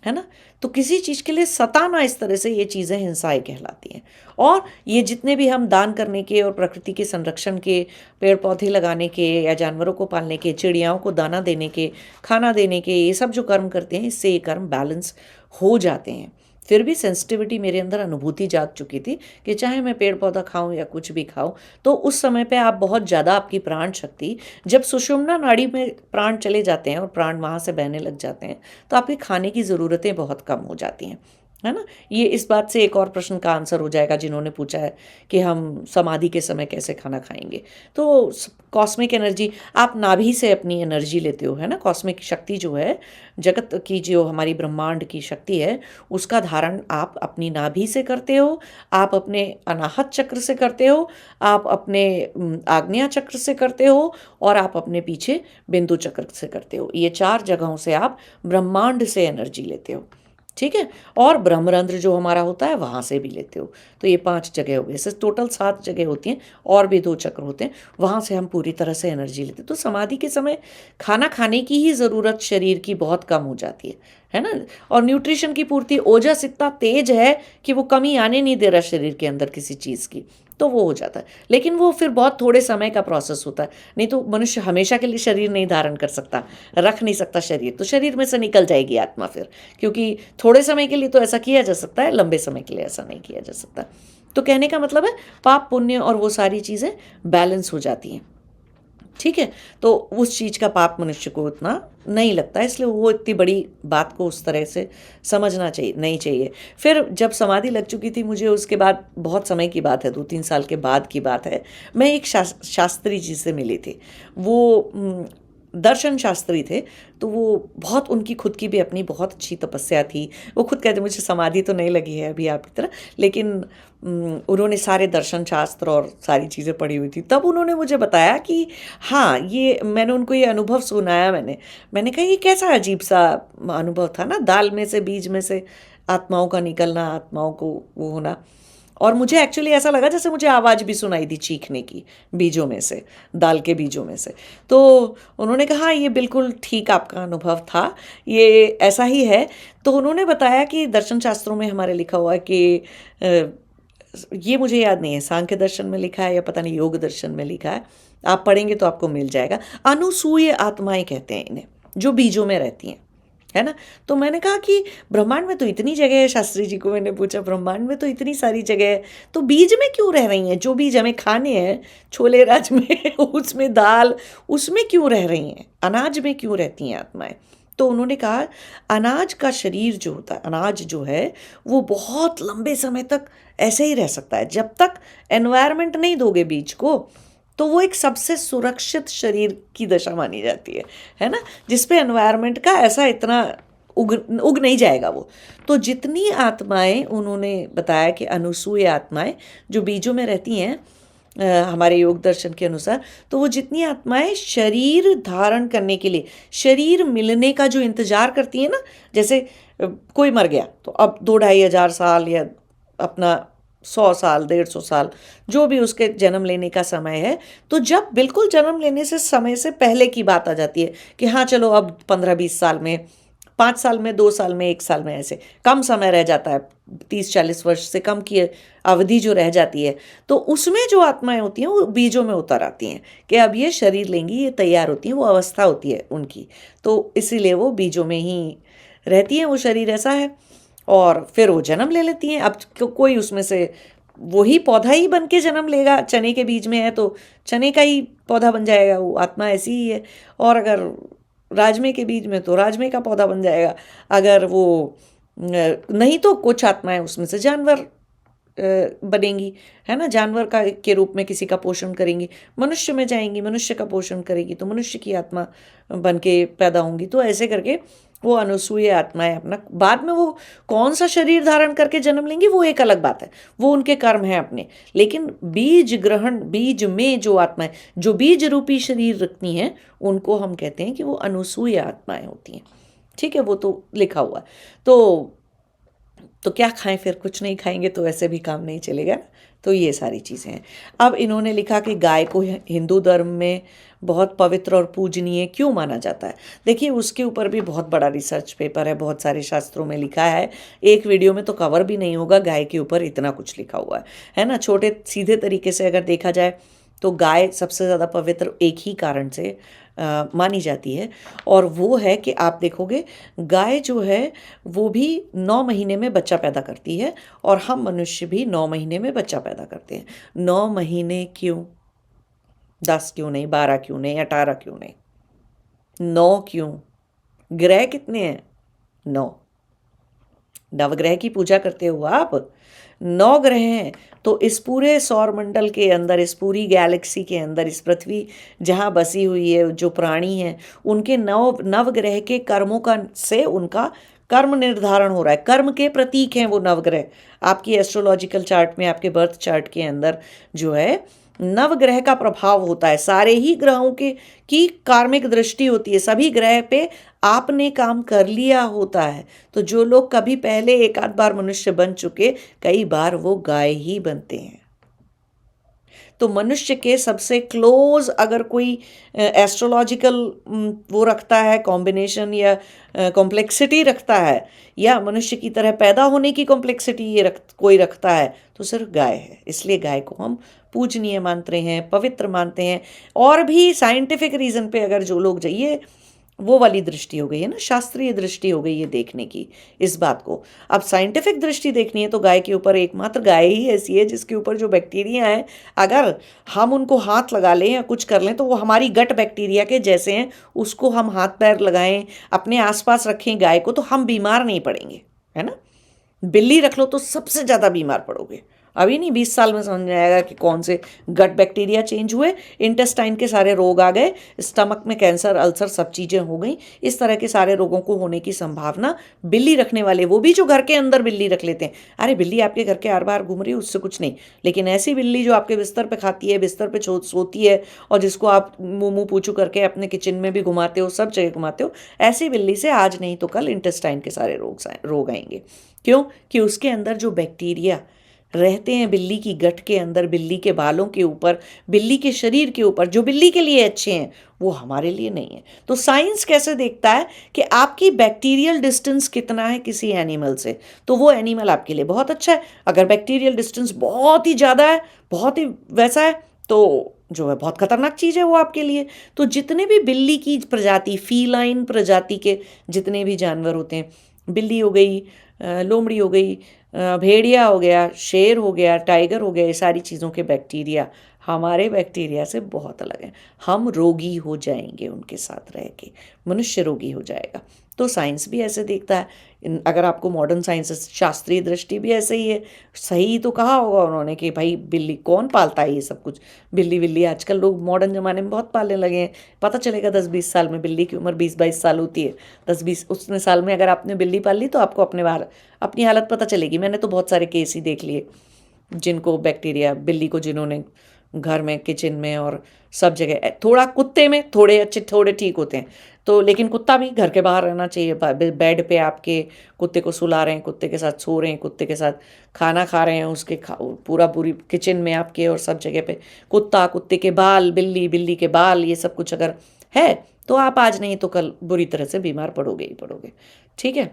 Speaker 1: है ना। तो किसी चीज़ के लिए सताना, इस तरह से ये चीज़ें हिंसाएं कहलाती हैं। और ये जितने भी हम दान करने के और प्रकृति के संरक्षण के, पेड़ पौधे लगाने के या जानवरों को पालने के, चिड़ियाओं को दाना देने के, खाना देने के, ये सब जो कर्म करते हैं, इससे ये कर्म बैलेंस हो जाते हैं। फिर भी सेंसिटिविटी मेरे अंदर अनुभूति जाग चुकी थी कि चाहे मैं पेड़ पौधा खाऊं या कुछ भी खाऊं, तो उस समय पे आप बहुत ज़्यादा, आपकी प्राण शक्ति, जब सुषुम्ना नाड़ी में प्राण चले जाते हैं और प्राण वहाँ से बहने लग जाते हैं, तो आपके खाने की ज़रूरतें बहुत कम हो जाती हैं, है ना। ये इस बात से एक और प्रश्न का आंसर हो जाएगा जिन्होंने पूछा है कि हम समाधि के समय कैसे खाना खाएंगे। तो कॉस्मिक एनर्जी, आप नाभि से अपनी एनर्जी लेते हो, है ना। कॉस्मिक शक्ति जो है, जगत की जो हमारी ब्रह्मांड की शक्ति है, उसका धारण आप अपनी नाभि से करते हो, आप अपने अनाहत चक्र से करते हो, आप अपने आग्नेय चक्र से करते हो, और आप अपने पीछे बिंदु चक्र से करते हो। ये 4 जगहों से आप ब्रह्मांड से एनर्जी लेते हो, ठीक है। और ब्रह्मरंध्र जो हमारा होता है, वहाँ से भी लेते हो। तो ये 5 जगह हो गए, ऐसे टोटल 7 जगह होती हैं, और भी 2 चक्र होते हैं, वहाँ से हम पूरी तरह से एनर्जी लेते हैं। तो समाधि के समय खाना खाने की ही ज़रूरत शरीर की बहुत कम हो जाती है ना। और न्यूट्रिशन की पूर्ति, ओजस इतना तेज है कि वो कमी आने नहीं दे रहा शरीर के अंदर किसी चीज़ की, तो वो हो जाता है। लेकिन वो फिर बहुत थोड़े समय का प्रोसेस होता है, नहीं तो मनुष्य हमेशा के लिए शरीर नहीं धारण कर सकता, रख नहीं सकता शरीर, तो शरीर में से निकल जाएगी आत्मा फिर, क्योंकि थोड़े समय के लिए तो ऐसा किया जा सकता है, लंबे समय के लिए ऐसा नहीं किया जा सकता। तो कहने का मतलब है, पाप पुण्य और वो सारी चीज़ें बैलेंस हो जाती हैं, ठीक है। तो उस चीज़ का पाप मनुष्य को उतना नहीं लगता, इसलिए वो इतनी बड़ी बात को उस तरह से समझना चाहिए नहीं चाहिए। फिर जब समाधि लग चुकी थी मुझे, उसके बाद बहुत समय की बात है, 2-3 साल के बाद की बात है, मैं एक शास्त्री जी से मिली थी। वो दर्शन शास्त्री थे। तो वो बहुत, उनकी खुद की भी अपनी बहुत अच्छी तपस्या थी। वो खुद कहते, मुझे समाधि तो नहीं लगी है अभी आपकी तरह, लेकिन उन्होंने सारे दर्शन शास्त्र और सारी चीज़ें पढ़ी हुई थी। तब उन्होंने मुझे बताया कि हाँ, ये मैंने उनको ये अनुभव सुनाया। मैंने कहा ये कैसा अजीब सा अनुभव था ना, दाल में से, बीज में से आत्माओं का निकलना, आत्माओं को वो होना। और मुझे एक्चुअली ऐसा लगा जैसे मुझे आवाज़ भी सुनाई दी चीखने की, बीजों में से, दाल के बीजों में से। तो उन्होंने कहा ये बिल्कुल ठीक आपका अनुभव था, ये ऐसा ही है। तो उन्होंने बताया कि दर्शन शास्त्रों में हमारे लिखा हुआ है कि ये मुझे याद नहीं है, सांख्य दर्शन में लिखा है या पता नहीं योग दर्शन में लिखा है, आप पढ़ेंगे तो आपको मिल जाएगा। अनुसूय आत्माएं कहते हैं इन्हें, जो बीजों में रहती हैं, है ना। तो मैंने कहा कि ब्रह्मांड में तो इतनी जगह है, शास्त्री जी को मैंने पूछा, ब्रह्मांड में तो इतनी सारी जगह है, तो बीज में क्यों रह रही हैं? जो बीज हमें खाने हैं, छोले राज में उसमें दाल, उसमें क्यों रह रही हैं? अनाज में क्यों रहती हैं आत्माएं? तो उन्होंने कहा अनाज का शरीर जो होता है, अनाज जो है वो बहुत लंबे समय तक ऐसे ही रह सकता है। जब तक एनवायरनमेंट नहीं दोगे बीज को, तो वो एक सबसे सुरक्षित शरीर की दशा मानी जाती है ना, जिसपे एनवायरनमेंट का ऐसा इतना उग नहीं जाएगा वो। तो जितनी आत्माएं, उन्होंने बताया कि अनुसूय आत्माएं जो बीजों में रहती हैं हमारे योग दर्शन के अनुसार, तो वो जितनी आत्माएं शरीर धारण करने के लिए, शरीर मिलने का जो इंतजार करती है ना, जैसे कोई मर गया तो अब 2-2.5 हजार साल या अपना 100 साल 150 साल जो भी उसके जन्म लेने का समय है, तो जब बिल्कुल जन्म लेने से समय से पहले की बात आ जाती है कि हाँ चलो अब 15-20 साल में, 5 साल में, 2 साल में, 1 साल में, ऐसे कम समय रह जाता है, 30-40 वर्ष से कम की अवधि जो रह जाती है, तो उसमें जो आत्माएं होती हैं वो बीजों में उतर आती हैं कि अब ये शरीर लेंगी, ये तैयार होती हैं, वो अवस्था होती है उनकी। तो इसीलिए वो बीजों में ही रहती हैं, वो शरीर ऐसा है। और फिर वो जन्म ले लेती हैं। अब कोई उसमें से वही पौधा ही बन के जन्म लेगा, चने के बीज में है तो चने का ही पौधा बन जाएगा, वो आत्मा ऐसी ही है। और अगर राजमे के बीज में तो राजमे का पौधा बन जाएगा। अगर वो नहीं तो कुछ आत्माएं उसमें से जानवर बनेंगी, है ना, जानवर का के रूप में किसी का पोषण करेंगी, मनुष्य में जाएंगी, मनुष्य का पोषण करेगी तो मनुष्य की आत्मा बन के पैदा होंगी। तो ऐसे करके वो अनुसूय आत्माएं अपना, बाद में वो कौन सा शरीर धारण करके जन्म लेंगी वो एक अलग बात है, वो उनके कर्म हैं अपने। लेकिन बीज ग्रहण, बीज में जो आत्माएं, जो बीज रूपी शरीर रखती हैं, उनको हम कहते हैं कि वो अनुसूय आत्माएं होती हैं। ठीक है, वो तो लिखा हुआ। तो क्या खाएं फिर? कुछ नहीं खाएंगे तो ऐसे भी काम नहीं चलेगा। तो ये सारी चीज़ें हैं। अब इन्होंने लिखा कि गाय को हिंदू धर्म में बहुत पवित्र और पूजनीय क्यों माना जाता है। देखिए, उसके ऊपर भी बहुत बड़ा रिसर्च पेपर है, बहुत सारे शास्त्रों में लिखा है। एक वीडियो में तो कवर भी नहीं होगा, गाय के ऊपर इतना कुछ लिखा हुआ है ना। छोटे सीधे तरीके से अगर देखा जाए तो गाय सबसे ज़्यादा पवित्र एक ही कारण से मानी जाती है, और वो है कि आप देखोगे गाय जो है वो भी 9 महीने में बच्चा पैदा करती है, और हम मनुष्य भी 9 महीने में बच्चा पैदा करते हैं। 9 महीने क्यों? 10 क्यों नहीं? 12 क्यों नहीं? 18 क्यों नहीं? 9 क्यों? ग्रह कितने हैं? 9। नवग्रह की पूजा करते हो आप? 9 ग्रह हैं। तो इस पूरे सौर मंडल के अंदर, इस पूरी गैलेक्सी के अंदर, इस पृथ्वी जहाँ बसी हुई है, जो प्राणी हैं, उनके नवग्रह के कर्मों का से उनका कर्म निर्धारण हो रहा है। कर्म के प्रतीक हैं वो नवग्रह। आपकी एस्ट्रोलॉजिकल चार्ट में, आपके बर्थ चार्ट के अंदर जो है नवग्रह का प्रभाव होता है। सारे ही ग्रहों की कार्मिक दृष्टि होती है। सभी ग्रह पे आपने काम कर लिया होता है। तो जो लोग कभी पहले एक आध बार मनुष्य बन चुके, कई बार वो गाय ही बनते हैं। तो मनुष्य के सबसे क्लोज अगर कोई एस्ट्रोलॉजिकल वो रखता है, कॉम्बिनेशन या कॉम्प्लेक्सिटी रखता है, या मनुष्य की तरह पैदा होने की कॉम्प्लेक्सिटी ये कोई रखता है, तो सिर्फ गाय है। इसलिए गाय को हम पूजनीय मानते हैं, पवित्र मानते हैं। और भी साइंटिफिक रीज़न पे अगर जो लोग जाइए, वो वाली दृष्टि हो गई है ना, शास्त्रीय दृष्टि हो गई है देखने की इस बात को। अब साइंटिफिक दृष्टि देखनी है तो गाय के ऊपर एकमात्र गाय ही ऐसी है जिसके ऊपर जो बैक्टीरिया हैं, अगर हम उनको हाथ लगा लें या कुछ कर लें तो वो हमारी गट बैक्टीरिया के जैसे हैं। उसको हम हाथ पैर लगाएं, अपने आसपास रखें गाय को, तो हम बीमार नहीं पड़ेंगे, है ना। बिल्ली रख लो तो सबसे ज़्यादा बीमार पड़ोगे। अभी नहीं, 20 साल में समझ में आएगा कि कौन से गट बैक्टीरिया चेंज हुए, इंटेस्टाइन के सारे रोग आ गए, स्टमक में कैंसर, अल्सर, सब चीज़ें हो गई। इस तरह के सारे रोगों को होने की संभावना बिल्ली रखने वाले, वो भी जो घर के अंदर बिल्ली रख लेते हैं। अरे बिल्ली आपके घर के हर बार घूम रही है, उससे कुछ नहीं, लेकिन ऐसी बिल्ली जो आपके बिस्तर पे खाती है, बिस्तर पे सोती है, और जिसको आप मुँह पूछू करके अपने किचन में भी घुमाते हो, सब जगह घुमाते हो, ऐसी बिल्ली से आज नहीं तो कल इंटेस्टाइन के सारे रोग आएंगे। क्यों? कि उसके अंदर जो बैक्टीरिया रहते हैं बिल्ली की गट के अंदर, बिल्ली के बालों के ऊपर, बिल्ली के शरीर के ऊपर, जो बिल्ली के लिए अच्छे हैं वो हमारे लिए नहीं है। तो साइंस कैसे देखता है कि आपकी बैक्टीरियल डिस्टेंस कितना है किसी एनिमल से, तो वो एनिमल आपके लिए बहुत अच्छा है। अगर बैक्टीरियल डिस्टेंस बहुत ही ज़्यादा है, बहुत ही वैसा है, तो जो है बहुत खतरनाक चीज़ है वो आपके लिए। तो जितने भी बिल्ली की प्रजाति, फीलाइन प्रजाति के जितने भी जानवर होते हैं, बिल्ली हो गई, लोमड़ी हो गई, भेड़िया हो गया, शेर हो गया, टाइगर हो गया, ये सारी चीज़ों के बैक्टीरिया हमारे बैक्टीरिया से बहुत अलग हैं। हम रोगी हो जाएंगे उनके साथ रह के, मनुष्य रोगी हो जाएगा। तो साइंस भी ऐसे देखता है। अगर आपको मॉडर्न साइंस शास्त्रीय दृष्टि भी ऐसे ही है। सही तो कहा होगा उन्होंने कि भाई बिल्ली कौन पालता है ये सब कुछ, बिल्ली बिल्ली आजकल लोग मॉडर्न ज़माने में बहुत पालने लगे हैं। पता चलेगा 10-20 साल में, बिल्ली की उम्र 20-22 साल होती है। 10-20 उतने साल में अगर आपने बिल्ली पाल ली तो आपको अपनी हालत पता चलेगी। मैंने तो बहुत सारे केस ही देख लिए जिनको बैक्टीरिया, बिल्ली को जिन्होंने घर में, किचन में और सब जगह, थोड़ा कुत्ते में थोड़े अच्छे थोड़े ठीक होते हैं तो, लेकिन कुत्ता भी घर के बाहर रहना चाहिए। बेड पे आपके कुत्ते को सुला रहे हैं, कुत्ते के साथ सो रहे हैं, कुत्ते के साथ खाना खा रहे हैं, उसके पूरी किचन में आपके और सब जगह पे कुत्ता, कुत्ते के बाल, बिल्ली, बिल्ली के बाल, ये सब कुछ अगर है तो आप आज नहीं तो कल बुरी तरह से बीमार पड़ोगे ही पड़ोगे। ठीक है।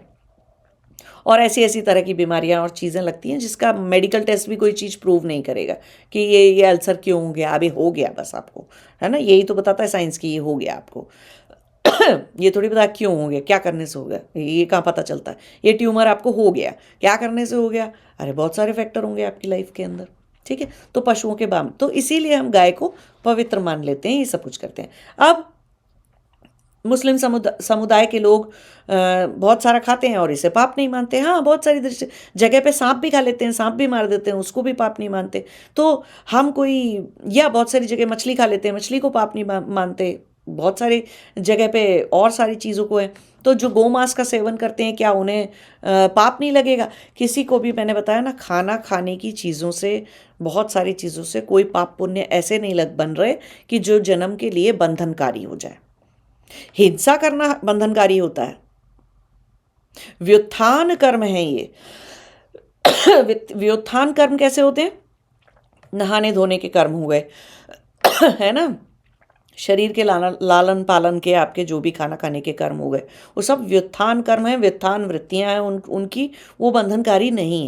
Speaker 1: और ऐसी ऐसी तरह की बीमारियां और चीज़ें लगती हैं जिसका मेडिकल टेस्ट भी कोई चीज़ प्रूव नहीं करेगा कि ये अल्सर क्यों हो गया। अभी हो गया बस आपको, है ना, यही तो बताता है साइंस की, ये हो गया आपको। ये थोड़ी पता क्यों हो गया, क्या करने से हो गया, ये कहाँ पता चलता है। ये ट्यूमर आपको हो गया, क्या करने से हो गया, अरे बहुत सारे फैक्टर होंगे आपकी लाइफ के अंदर। ठीक है। तो पशुओं के बाम, तो इसीलिए हम गाय को पवित्र मान लेते हैं, ये सब कुछ करते हैं। अब मुस्लिम समुदाय के लोग बहुत सारा खाते हैं और इसे पाप नहीं मानते। हाँ, बहुत सारी जगह पे सांप भी खा लेते हैं, सांप भी मार देते हैं, उसको भी पाप नहीं मानते। तो हम कोई, या बहुत सारी जगह मछली खा लेते हैं, मछली को पाप नहीं मानते। बहुत सारी जगह पे और सारी चीज़ों को है। तो जो गोमांस का सेवन करते हैं, क्या उन्हें पाप नहीं लगेगा? किसी को भी, मैंने बताया ना, खाना खाने की चीज़ों से, बहुत सारी चीज़ों से कोई पाप पुण्य ऐसे नहीं बन रहे कि जो जन्म के लिए बंधनकारी हो जाए। हिंसा करना बंधनकारी होता है, व्युत्थान कर्म है ये। व्युत्थान कर्म कैसे होते हैं? नहाने धोने के कर्म हुए, है ना, शरीर के लालन पालन के, आपके जो भी खाना खाने के कर्म हो गए, वो सब व्युत्थान कर्म है, व्युत्थान वृत्तियां हैं उनकी, वो बंधनकारी नहीं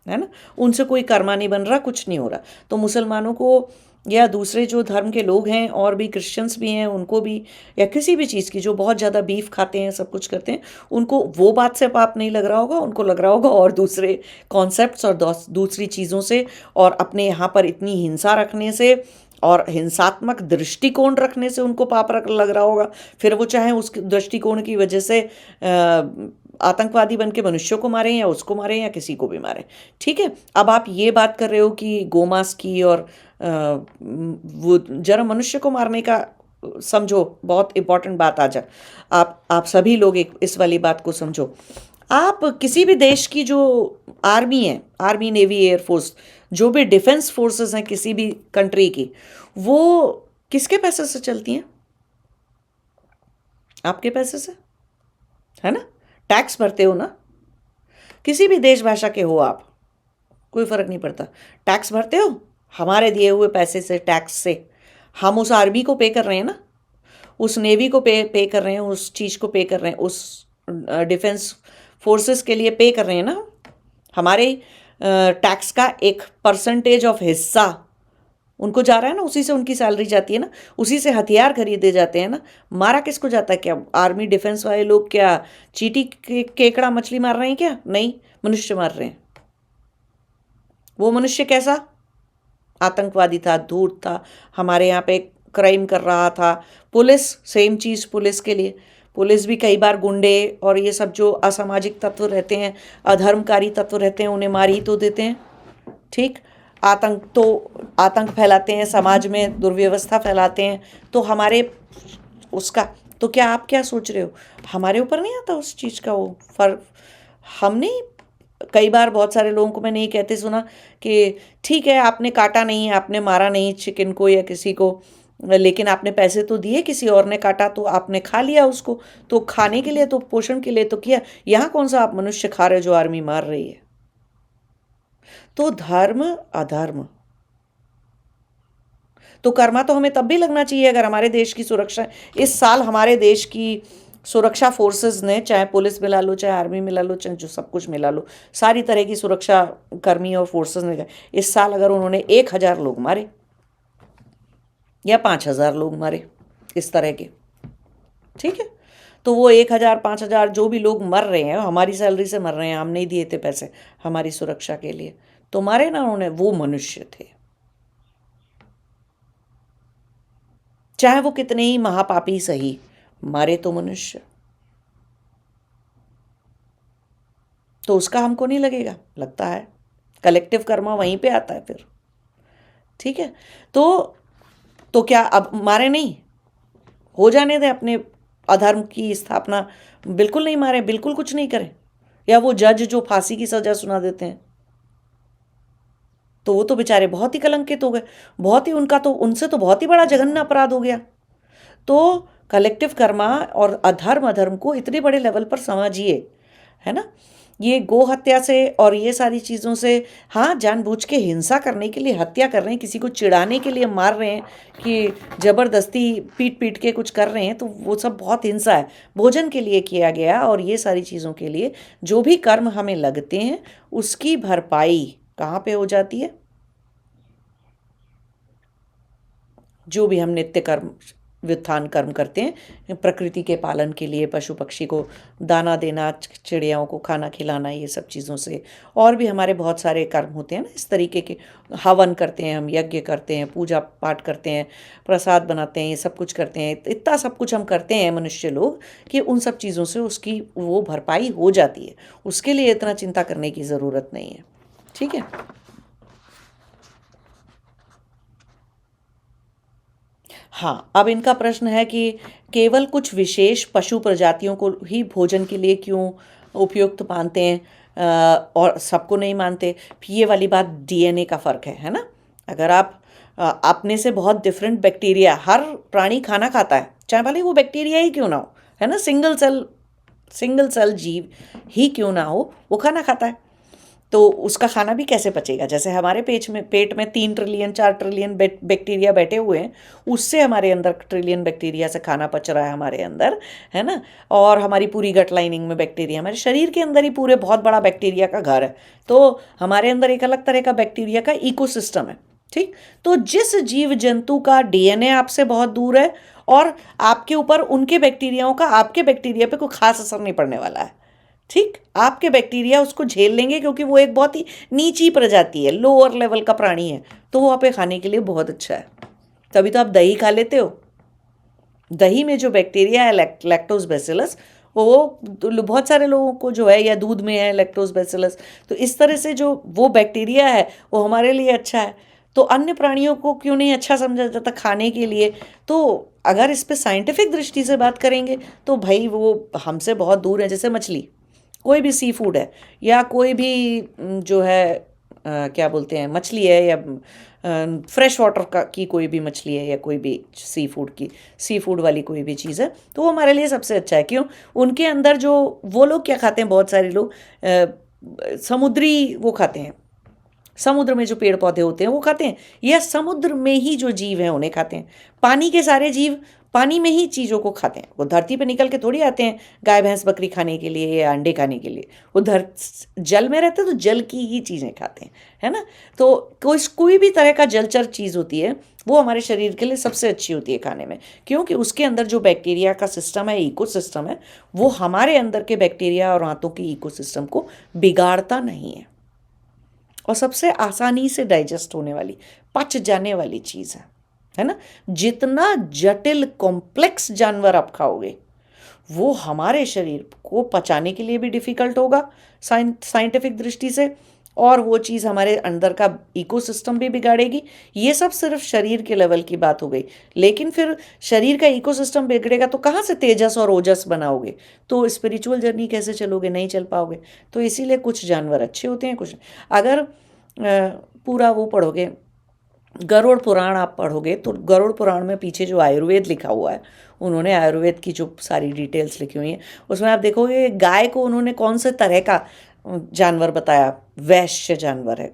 Speaker 1: है ना। उनसे कोई कर्मा नहीं बन रहा, कुछ नहीं हो रहा। तो मुसलमानों को या दूसरे जो धर्म के लोग हैं, और भी क्रिश्चियंस भी हैं, उनको भी, या किसी भी चीज़ की, जो बहुत ज़्यादा बीफ खाते हैं, सब कुछ करते हैं, उनको वो बात से पाप नहीं लग रहा होगा। उनको लग रहा होगा और दूसरे कॉन्सेप्ट्स और दूसरी चीज़ों से, और अपने यहाँ पर इतनी हिंसा रखने से और हिंसात्मक दृष्टिकोण रखने से उनको पाप लग रहा होगा। फिर वो चाहे उस दृष्टिकोण की वजह से आतंकवादी बन के मनुष्यों को मारें, या उसको मारें, या किसी को भी मारें। ठीक है। अब आप ये बात कर रहे हो कि गोमांस की, और वो जरा मनुष्य को मारने का समझो, बहुत इंपॉर्टेंट बात आ जा। आप सभी लोग इस वाली बात को समझो। आप किसी भी देश की जो आर्मी है, आर्मी, नेवी, एयरफोर्स, जो भी डिफेंस फोर्सेस हैं किसी भी कंट्री की, वो किसके पैसे से चलती हैं? आपके पैसे से, है ना। टैक्स भरते हो ना, किसी भी देश भाषा के हो आप, कोई फर्क नहीं पड़ता, टैक्स भरते हो हमारे दिए हुए पैसे से, टैक्स से। हम उस आर्मी को पे कर रहे हैं ना, उस नेवी को पे कर रहे हैं, उस चीज़ को पे कर रहे हैं, उस डिफेंस फोर्सेस के लिए पे कर रहे हैं ना। हमारे टैक्स का एक परसेंटेज ऑफ हिस्सा उनको जा रहा है ना, उसी से उनकी सैलरी जाती है ना, उसी से हथियार खरीदे जाते हैं ना। मारा किसको जाता है? क्या आर्मी डिफेंस वाले लोग क्या चींटी केकड़ा मछली मार रहे हैं क्या? नहीं, मनुष्य मार रहे हैं। वो मनुष्य कैसा? आतंकवादी था, धूर्त था, हमारे यहाँ पे क्राइम कर रहा था। पुलिस, सेम चीज़ पुलिस के लिए। पुलिस भी कई बार गुंडे और ये सब जो असामाजिक तत्व रहते हैं, अधर्मकारी तत्व रहते हैं, उन्हें मार ही तो देते हैं। ठीक। आतंक फैलाते हैं, समाज में दुर्व्यवस्था फैलाते हैं। तो हमारे उसका, तो क्या आप क्या सोच रहे हो, हमारे ऊपर नहीं आता उस चीज़ का वो फर्क? हमने कई बार, बहुत सारे लोगों को मैंने ये कहते सुना कि ठीक है, आपने काटा नहीं, आपने मारा नहीं चिकन को या किसी को, लेकिन आपने पैसे तो दिए, किसी और ने काटा तो आपने खा लिया उसको। तो खाने के लिए तो, पोषण के लिए तो किया। यहाँ कौन सा आप मनुष्य खा रहे हो जो आर्मी मार रही है? तो धर्म अधर्म, तो कर्मा तो हमें तब भी लगना चाहिए अगर हमारे देश की सुरक्षा, इस साल हमारे देश की सुरक्षा फोर्सेस ने, चाहे पुलिस मिला लो, चाहे आर्मी मिला लो, चाहे जो सब कुछ मिला लो, सारी तरह की सुरक्षा कर्मी और फोर्सेस ने, इस साल अगर उन्होंने 1000 लोग मारे या 5000 लोग मारे इस तरह के, ठीक है, तो वो 1000 5000 जो भी लोग मर रहे हैं, हमारी सैलरी से मर रहे हैं, हम नहीं दिए थे पैसे हमारी सुरक्षा के लिए, तो मारे ना उन्होंने, वो मनुष्य थे। चाहे वो कितने ही महापापी सही, मारे तो मनुष्य। तो उसका हमको नहीं लगेगा, लगता है कलेक्टिव कर्मा वहीं पे आता है फिर। ठीक है, तो क्या अब मारे नहीं, हो जाने दें अपने अधर्म की स्थापना, बिल्कुल नहीं मारे, बिल्कुल कुछ नहीं करें। या वो जज जो फांसी की सजा सुना देते हैं, तो वो तो बेचारे बहुत ही कलंकित हो गए, बहुत ही, उनका तो, उनसे तो बहुत ही बड़ा जघन्य अपराध हो गया। तो कलेक्टिव कर्मा और अधर्म अधर्म को इतने बड़े लेवल पर समझिए, है ना। ये गो हत्या से और ये सारी चीज़ों से, हाँ जानबूझ के हिंसा करने के लिए हत्या कर रहे हैं, किसी को चिढ़ाने के लिए मार रहे हैं, कि ज़बरदस्ती पीट पीट के कुछ कर रहे हैं, तो वो सब बहुत हिंसा है। भोजन के लिए किया गया और ये सारी चीज़ों के लिए जो भी कर्म हमें लगते हैं, उसकी भरपाई कहाँ पे हो जाती है? जो भी हम नित्य कर्म, व्युत्थान कर्म करते हैं, प्रकृति के पालन के लिए, पशु पक्षी को दाना देना, चिड़ियाओं को खाना खिलाना, ये सब चीज़ों से, और भी हमारे बहुत सारे कर्म होते हैं ना इस तरीके के। हवन करते हैं हम, यज्ञ करते हैं, पूजा पाठ करते हैं, प्रसाद बनाते हैं, ये सब कुछ करते हैं, इतना सब कुछ हम करते हैं मनुष्य लोग, कि उन सब चीज़ों से उसकी वो भरपाई हो जाती है। उसके लिए इतना चिंता करने की ज़रूरत नहीं है। ठीक है। हाँ, अब इनका प्रश्न है कि केवल कुछ विशेष पशु प्रजातियों को ही भोजन के लिए क्यों उपयुक्त मानते हैं, और सबको नहीं मानते। ये वाली बात डीएनए का फ़र्क है ना। अगर आप अपने से बहुत डिफरेंट बैक्टीरिया, हर प्राणी खाना खाता है, चाहे भले वो बैक्टीरिया ही क्यों ना हो, है ना, सिंगल सेल जीव ही क्यों ना हो, वो खाना खाता है। तो उसका खाना भी कैसे पचेगा? जैसे हमारे पेट में 3 ट्रिलियन 4 ट्रिलियन बैक्टीरिया बैठे हुए हैं, उससे हमारे अंदर ट्रिलियन बैक्टीरिया से खाना पच रहा है हमारे अंदर, है ना। और हमारी पूरी गट लाइनिंग में बैक्टीरिया, हमारे शरीर के अंदर ही पूरे बहुत बड़ा बैक्टीरिया का घर है। तो हमारे अंदर एक अलग तरह का बैक्टीरिया का इकोसिस्टम है। ठीक, तो जिस जीव जंतु का डीएनए आपसे बहुत दूर है, और आपके ऊपर उनके बैक्टीरियाओं का आपके बैक्टीरिया पे कोई खास असर नहीं पड़ने वाला है। ठीक, आपके बैक्टीरिया उसको झेल लेंगे, क्योंकि वो एक बहुत ही नीची प्रजाति है, लोअर लेवल का प्राणी है, तो वो आपके खाने के लिए बहुत अच्छा है। तभी तो आप दही खा लेते हो। दही में जो बैक्टीरिया है लैक्टोज बेसिलस, वो बहुत सारे लोगों को जो है, या दूध में है लैक्टोज बेसिलस, तो इस तरह से जो वो बैक्टीरिया है वो हमारे लिए अच्छा है। तो अन्य प्राणियों को क्यों नहीं अच्छा समझा जाता खाने के लिए? तो अगर इस पे साइंटिफिक दृष्टि से बात करेंगे, तो भाई वो हमसे बहुत दूर है। जैसे मछली, कोई भी सी फूड है, या कोई भी जो है क्या बोलते हैं, मछली है, या फ्रेश वाटर का की कोई भी मछली है, या कोई भी सी फूड वाली कोई भी चीज़ है, तो वो हमारे लिए सबसे अच्छा है। क्यों? उनके अंदर जो, वो लोग क्या खाते हैं, बहुत सारे लोग समुद्री वो खाते हैं, समुद्र में जो पेड़ पौधे होते हैं वो खाते हैं, या समुद्र में ही जो जीव हैं उन्हें खाते हैं। पानी के सारे जीव पानी में ही चीज़ों को खाते हैं, वो धरती पे निकल के थोड़ी आते हैं गाय भैंस बकरी खाने के लिए या अंडे खाने के लिए। वो जल में रहते हैं, तो जल की ही चीज़ें खाते हैं, है ना। तो कोई भी तरह का जलचर चीज़ होती है, वो हमारे शरीर के लिए सबसे अच्छी होती है खाने में, क्योंकि उसके अंदर जो बैक्टीरिया का सिस्टम है, इकोसिस्टम है, वो हमारे अंदर के बैक्टीरिया और आंतों की इकोसिस्टम को बिगाड़ता नहीं है, और सबसे आसानी से डाइजेस्ट होने वाली, पच जाने वाली चीज़ है ना। जितना जटिल कॉम्प्लेक्स जानवर आप खाओगे, वो हमारे शरीर को पचाने के लिए भी डिफ़िकल्ट होगा साइंटिफिक दृष्टि से, और वो चीज़ हमारे अंदर का इकोसिस्टम भी बिगाड़ेगी। ये सब सिर्फ शरीर के लेवल की बात हो गई, लेकिन फिर शरीर का इकोसिस्टम बिगड़ेगा तो कहाँ से तेजस और ओजस बनाओगे? तो स्पिरिचुअल जर्नी कैसे चलोगे? नहीं चल पाओगे। तो इसीलिए कुछ जानवर अच्छे होते हैं, कुछ। अगर पूरा वो पढ़ोगे, गरुड़ पुराण आप पढ़ोगे, तो गरुड़ पुराण में पीछे जो आयुर्वेद लिखा हुआ है, उन्होंने आयुर्वेद की जो सारी डिटेल्स लिखी हुई हैं, उसमें आप देखोगे गाय को उन्होंने कौन से तरह का जानवर बताया, वैश्य जानवर है।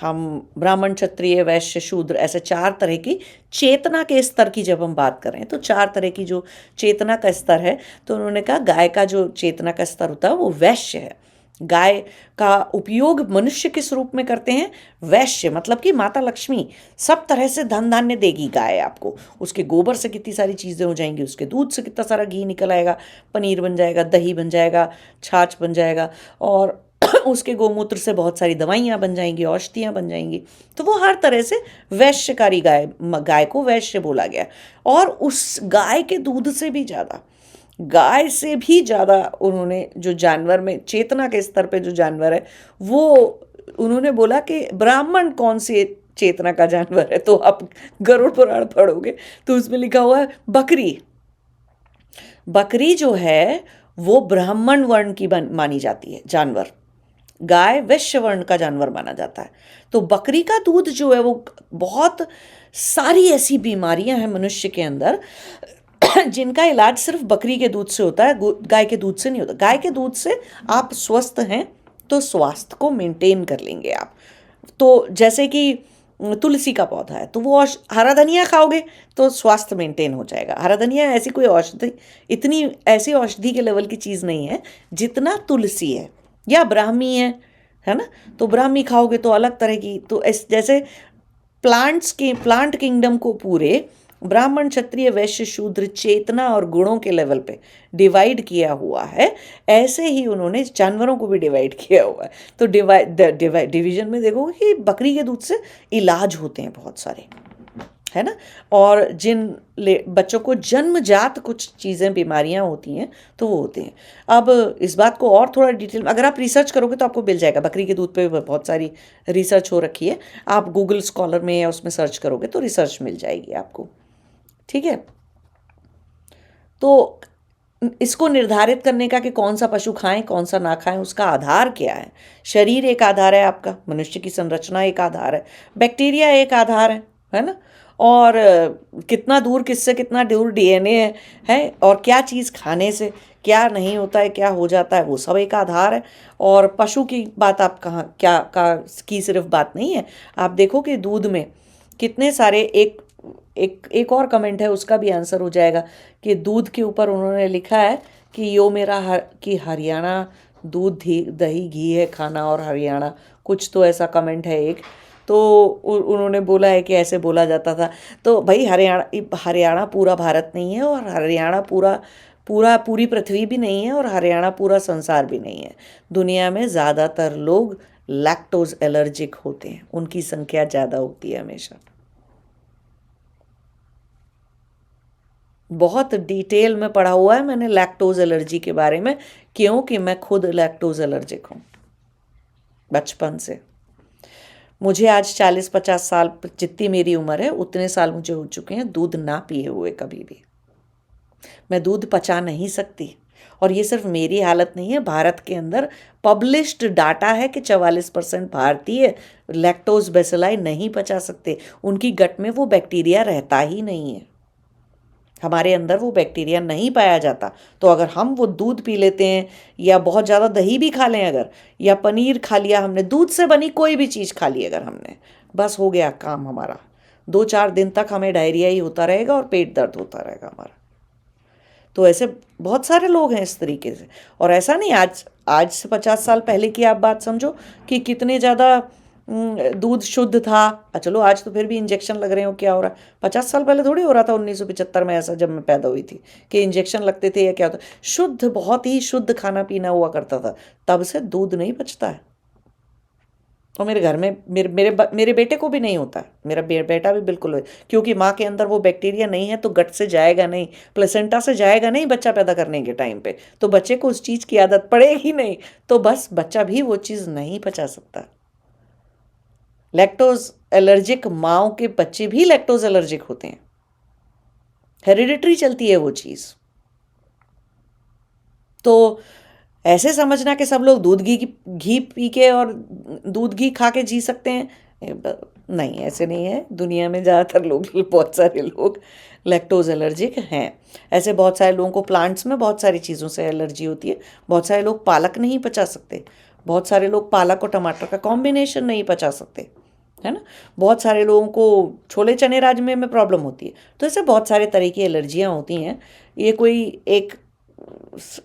Speaker 1: हम ब्राह्मण क्षत्रिय वैश्य शूद्र, ऐसे 4 तरह की चेतना के स्तर की जब हम बात करें, तो 4 तरह की जो चेतना का स्तर है, तो उन्होंने कहा गाय का जो चेतना का स्तर होता है वो वैश्य है। गाय का उपयोग मनुष्य किस रूप में करते हैं? वैश्य, मतलब कि माता लक्ष्मी सब तरह से धन धान्य देगी गाय आपको। उसके गोबर से कितनी सारी चीज़ें हो जाएंगी, उसके दूध से कितना सारा घी निकल आएगा, पनीर बन जाएगा, दही बन जाएगा, छाछ बन जाएगा, और उसके गोमूत्र से बहुत सारी दवाइयाँ बन जाएंगी, औषधियाँ बन जाएंगी। तो वो हर तरह से वैश्यकारी गाय को वैश्य बोला गया। और उस गाय के दूध से भी ज़्यादा, गाय से भी ज़्यादा उन्होंने जो जानवर में चेतना के स्तर पे जो जानवर है, वो उन्होंने बोला कि ब्राह्मण कौन सी चेतना का जानवर है। तो आप गरुड़ पुराण पढ़ोगे तो उसमें लिखा हुआ है बकरी। बकरी जो है वो ब्राह्मण वर्ण की मानी जाती है जानवर, गाय वैश्य वर्ण का जानवर माना जाता है। तो बकरी का दूध जो है वो बहुत सारी ऐसी बीमारियां हैं मनुष्य के अंदर जिनका इलाज सिर्फ बकरी के दूध से होता है, गाय के दूध से नहीं होता। गाय के दूध से आप स्वस्थ हैं तो स्वास्थ्य को मेंटेन कर लेंगे आप। तो जैसे कि तुलसी का पौधा है तो वो हरा धनिया खाओगे तो स्वास्थ्य मेंटेन हो जाएगा। हरा धनिया ऐसी कोई औषधि, इतनी ऐसी औषधि के लेवल की चीज़ नहीं है जितना तुलसी है, या ब्राह्मी है ना। तो ब्राह्मी खाओगे तो अलग तरह की, तो जैसे प्लांट किंगडम को पूरे ब्राह्मण क्षत्रिय वैश्य शूद्र चेतना और गुणों के लेवल पे डिवाइड किया हुआ है, ऐसे ही उन्होंने जानवरों को भी डिवाइड किया हुआ है। तो डिवीजन में देखोगे कि बकरी के दूध से इलाज होते हैं बहुत सारे, है ना। और जिन बच्चों को जन्मजात कुछ चीज़ें बीमारियां होती हैं तो वो होती हैं। अब इस बात को और थोड़ा डिटेल में अगर आप रिसर्च करोगे तो आपको मिल जाएगा। बकरी के दूध पे बहुत सारी रिसर्च हो रखी है, आप गूगल स्कॉलर में या उसमें सर्च करोगे तो रिसर्च मिल जाएगी आपको, ठीक है। तो इसको निर्धारित करने का कि कौन सा पशु खाएं कौन सा ना खाएं, उसका आधार क्या है। शरीर एक आधार है आपका, मनुष्य की संरचना एक आधार है, बैक्टीरिया एक आधार है ना। और कितना दूर, किससे कितना दूर डीएनए है, और क्या चीज़ खाने से क्या नहीं होता है, क्या हो जाता है, वो सब एक आधार है। और पशु की बात आप कहाँ क्या का की सिर्फ बात नहीं है। आप देखो कि दूध में कितने सारे, एक और कमेंट है उसका भी आंसर हो जाएगा कि दूध के ऊपर उन्होंने लिखा है कि यो मेरा कि हरियाणा दूध दही घी है खाना और हरियाणा, कुछ तो ऐसा कमेंट है एक। तो उन्होंने बोला है कि ऐसे बोला जाता था। तो भाई हरियाणा पूरा भारत नहीं है, और हरियाणा पूरी पृथ्वी भी नहीं है, और हरियाणा पूरा संसार भी नहीं है। दुनिया में ज़्यादातर लोग लैक्टोज एलर्जिक होते हैं, उनकी संख्या ज़्यादा होती है हमेशा। बहुत डिटेल में पढ़ा हुआ है मैंने लैक्टोज एलर्जी के बारे में, क्योंकि मैं खुद लैक्टोज एलर्जिक हूँ बचपन से। मुझे आज 40-50 साल, जितनी मेरी उम्र है उतने साल मुझे हो चुके हैं दूध ना पिए हुए कभी भी। मैं दूध पचा नहीं सकती, और ये सिर्फ मेरी हालत नहीं है, भारत के अंदर पब्लिश्ड डाटा है कि 44% भारतीय लैक्टोज बेसिलाई नहीं पचा सकते। उनकी गट में वो बैक्टीरिया रहता ही नहीं है, हमारे अंदर वो बैक्टीरिया नहीं पाया जाता। तो अगर हम वो दूध पी लेते हैं, या बहुत ज़्यादा दही भी खा लें अगर, या पनीर खा लिया हमने, दूध से बनी कोई भी चीज़ खा ली अगर हमने, बस हो गया काम हमारा। 2-4 दिन तक हमें डायरिया ही होता रहेगा और पेट दर्द होता रहेगा हमारा। तो ऐसे बहुत सारे लोग हैं इस तरीके से। और ऐसा नहीं आज से 50 साल पहले की आप बात समझो कि कितने ज़्यादा दूध शुद्ध था। चलो आज तो फिर भी इंजेक्शन लग रहे हो, क्या हो रहा है। 50 साल पहले थोड़ी हो रहा था, 1975 में ऐसा जब मैं पैदा हुई थी कि इंजेक्शन लगते थे या क्या होता। शुद्ध, बहुत ही शुद्ध खाना पीना हुआ करता था, तब से दूध नहीं बचता है। और मेरे घर में मेरे बेटे को भी नहीं होता है, मेरा बेटा भी बिल्कुल, क्योंकि माँ के अंदर वो बैक्टीरिया नहीं है, तो गट से जाएगा नहीं, प्लेसेंटा से जाएगा नहीं बच्चा पैदा करने के टाइम पे, तो बच्चे को उस चीज़ की आदत पड़ेगी नहीं, तो बस बच्चा भी वो चीज़ नहीं पचा सकता। लैक्टोज एलर्जिक माओ के बच्चे भी लैक्टोज एलर्जिक होते हैं, हेरिडिटरी चलती है वो चीज़। तो ऐसे समझना कि सब लोग दूध घी पी के और दूध घी खा के जी सकते हैं, नहीं, ऐसे नहीं है। दुनिया में ज़्यादातर लोग, बहुत सारे लोग लैक्टोज एलर्जिक हैं। ऐसे बहुत सारे लोगों को प्लांट्स में बहुत सारी चीज़ों से एलर्जी होती है। बहुत सारे लोग पालक नहीं पचा सकते, बहुत सारे लोग पालक और टमाटर का कॉम्बिनेशन नहीं पचा सकते, है ना। बहुत सारे लोगों को छोले चने राजमे में प्रॉब्लम होती है। तो ऐसे बहुत सारे तरह की एलर्जियाँ होती हैं। ये कोई एक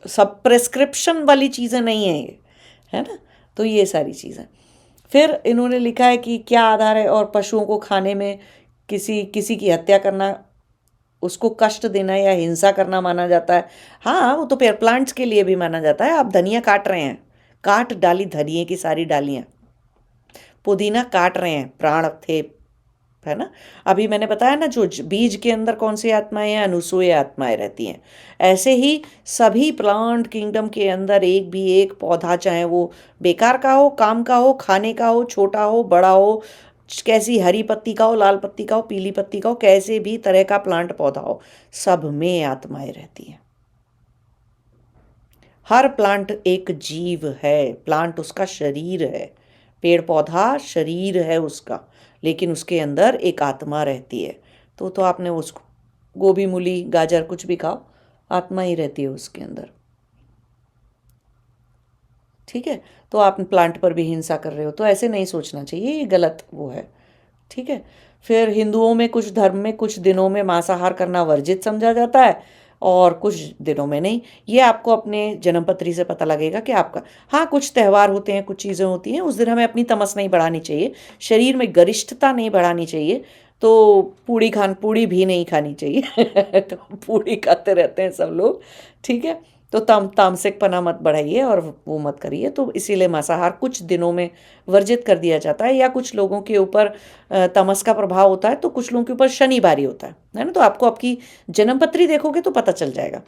Speaker 1: सब प्रेस्क्रिप्शन वाली चीज़ें नहीं है ये, है ना। तो ये सारी चीज़ें। फिर इन्होंने लिखा है कि क्या आधार है, और पशुओं को खाने में किसी की हत्या करना, उसको कष्ट देना या हिंसा करना माना जाता है। हाँ, वो तो पेड़ प्लांट्स के लिए भी माना जाता है। आप धनिया काट रहे हैं, काट डाली धनिये की सारी डालियाँ, पुदीना काट रहे हैं, प्राण थे, है ना। अभी मैंने बताया ना, जो बीज के अंदर कौन सी आत्माएं हैं, अनुसूय आत्माएं रहती हैं। ऐसे ही सभी प्लांट किंगडम के अंदर एक भी एक पौधा, चाहे वो बेकार का हो, काम का हो, खाने का हो, छोटा हो बड़ा हो, कैसी हरी पत्ती का हो, लाल पत्ती का हो, पीली पत्ती का हो, कैसे भी तरह का प्लांट पौधा हो, सब में आत्माएं रहती हैं। हर प्लांट एक जीव है, प्लांट उसका शरीर है, पेड़ पौधा शरीर है उसका, लेकिन उसके अंदर एक आत्मा रहती है। तो आपने उसको गोभी मूली गाजर कुछ भी खाओ, आत्मा ही रहती है उसके अंदर, ठीक है। तो आप प्लांट पर भी हिंसा कर रहे हो, तो ऐसे नहीं सोचना चाहिए, ये गलत वो है, ठीक है। फिर हिंदुओं में कुछ धर्म में कुछ दिनों में मांसाहार करना वर्जित समझा जाता है और कुछ दिनों में नहीं। ये आपको अपने जन्मपत्री से पता लगेगा कि आपका, हाँ कुछ त्यौहार होते हैं, कुछ चीज़ें होती हैं, उस दिन हमें अपनी तमस नहीं बढ़ानी चाहिए, शरीर में गरिष्ठता नहीं बढ़ानी चाहिए। तो पूड़ी भी नहीं खानी चाहिए तो पूड़ी खाते रहते हैं सब लोग, ठीक है। तो तामसिक पना मत बढ़ाइए और वो मत करिए। तो इसीलिए मांसाहार कुछ दिनों में वर्जित कर दिया जाता है। या कुछ लोगों के ऊपर तमस का प्रभाव होता है, तो कुछ लोगों के ऊपर शनि भारी होता है ना। तो आपको आपकी जन्मपत्री देखोगे तो पता चल जाएगा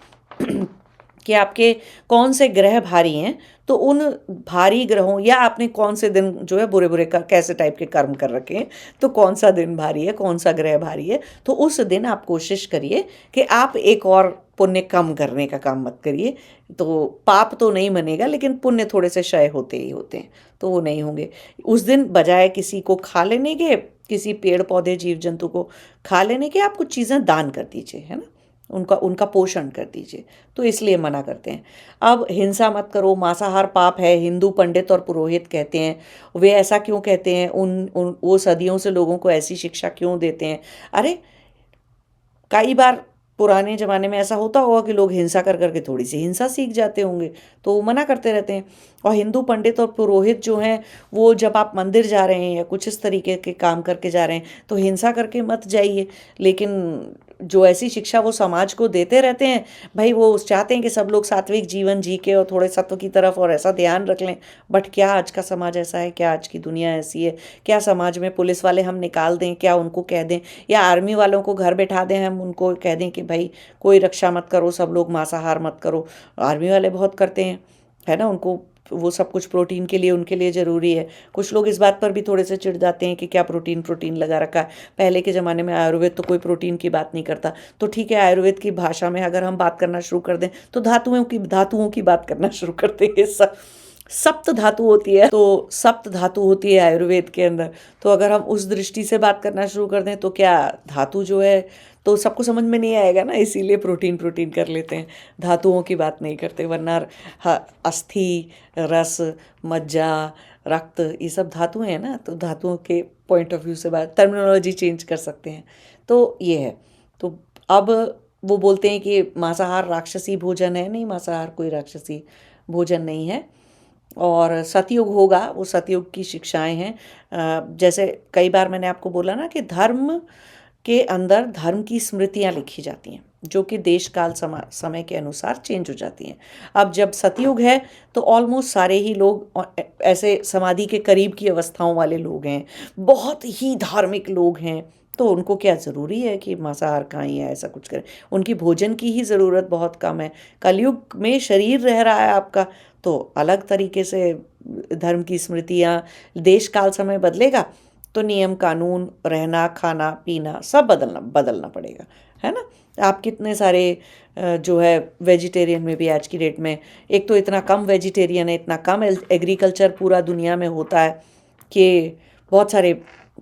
Speaker 1: कि आपके कौन से ग्रह भारी हैं। तो उन भारी ग्रहों, या आपने कौन से दिन जो है बुरे बुरे कैसे टाइप के कर्म कर रखे हैं, तो कौन सा दिन भारी है, कौन सा ग्रह भारी है, तो उस दिन आप कोशिश करिए कि आप एक और पुण्य कम करने का काम मत करिए। तो पाप तो नहीं बनेगा, लेकिन पुण्य थोड़े से क्षय होते ही होते हैं, तो वो नहीं होंगे। उस दिन बजाय किसी को खा लेने के, किसी पेड़ पौधे जीव जंतु को खा लेने के, आप कुछ चीज़ें दान कर दीजिए, है ना, उनका उनका पोषण कर दीजिए। तो इसलिए मना करते हैं। अब हिंसा मत करो, मांसाहार पाप है, हिंदू पंडित और पुरोहित कहते हैं। वे ऐसा क्यों कहते हैं, वो सदियों से लोगों को ऐसी शिक्षा क्यों देते हैं? अरे कई बार पुराने ज़माने में ऐसा होता होगा कि लोग हिंसा कर करके थोड़ी सी हिंसा सीख जाते होंगे, तो वो मना करते रहते हैं। और हिंदू पंडित और पुरोहित जो हैं, वो जब आप मंदिर जा रहे हैं या कुछ इस तरीके के काम करके जा रहे हैं, तो हिंसा करके मत जाइए। लेकिन जो ऐसी शिक्षा वो समाज को देते रहते हैं, भाई वो चाहते हैं कि सब लोग सात्विक जीवन जी के और थोड़े सत्व की तरफ और ऐसा ध्यान रख लें। बट क्या आज का समाज ऐसा है? क्या आज की दुनिया ऐसी है? क्या समाज में पुलिस वाले हम निकाल दें, क्या उनको कह दें, या आर्मी वालों को घर बैठा दें, हम उनको कह दें कि भाई कोई रक्षा मत करो, सब लोग मांसाहार मत करो? आर्मी वाले बहुत करते हैं, है ना, उनको वो सब कुछ प्रोटीन के लिए उनके लिए ज़रूरी है। कुछ लोग इस बात पर भी थोड़े से चिढ़ जाते हैं कि क्या प्रोटीन प्रोटीन लगा रखा है। पहले के ज़माने में आयुर्वेद तो कोई प्रोटीन की बात नहीं करता। तो ठीक है, आयुर्वेद की भाषा में अगर हम बात करना शुरू कर दें, तो धातुओं की बात करना शुरू कर देंगे। सप्त धातु होती है, तो सप्त धातु होती है आयुर्वेद के अंदर। तो अगर हम उस दृष्टि से बात करना शुरू कर दें, तो क्या धातु जो है, तो सबको समझ में नहीं आएगा ना, इसीलिए प्रोटीन प्रोटीन कर लेते हैं, धातुओं की बात नहीं करते। वरना अस्थि, रस, मज्जा, रक्त, ये सब धातुएं हैं ना, तो धातुओं के पॉइंट ऑफ व्यू से बात, टर्मिनोलॉजी चेंज कर सकते हैं। तो ये है। तो अब वो बोलते हैं कि मांसाहार राक्षसी भोजन है। नहीं, मांसाहार कोई राक्षसी भोजन नहीं है। और सतयुग होगा, वो सतयुग की शिक्षाएं हैं। जैसे कई बार मैंने आपको बोला ना कि धर्म के अंदर धर्म की स्मृतियाँ लिखी जाती हैं, जो कि देश काल समय के अनुसार चेंज हो जाती हैं। अब जब सतयुग है, तो ऑलमोस्ट सारे ही लोग ऐसे समाधि के करीब की अवस्थाओं वाले लोग हैं, बहुत ही धार्मिक लोग हैं। तो उनको क्या ज़रूरी है कि मांसाहार खाएं या ऐसा कुछ करें? उनकी भोजन की ही ज़रूरत बहुत कम है। कलयुग में शरीर रह रहा है आपका, तो अलग तरीके से धर्म की स्मृतियाँ, देश काल समय बदलेगा तो नियम कानून, रहना खाना पीना सब बदलना पड़ेगा, है ना। आप कितने सारे जो है वेजिटेरियन में भी आज की डेट में, एक तो इतना कम वेजिटेरियन है, इतना कम एग्रीकल्चर पूरा दुनिया में होता है कि बहुत सारे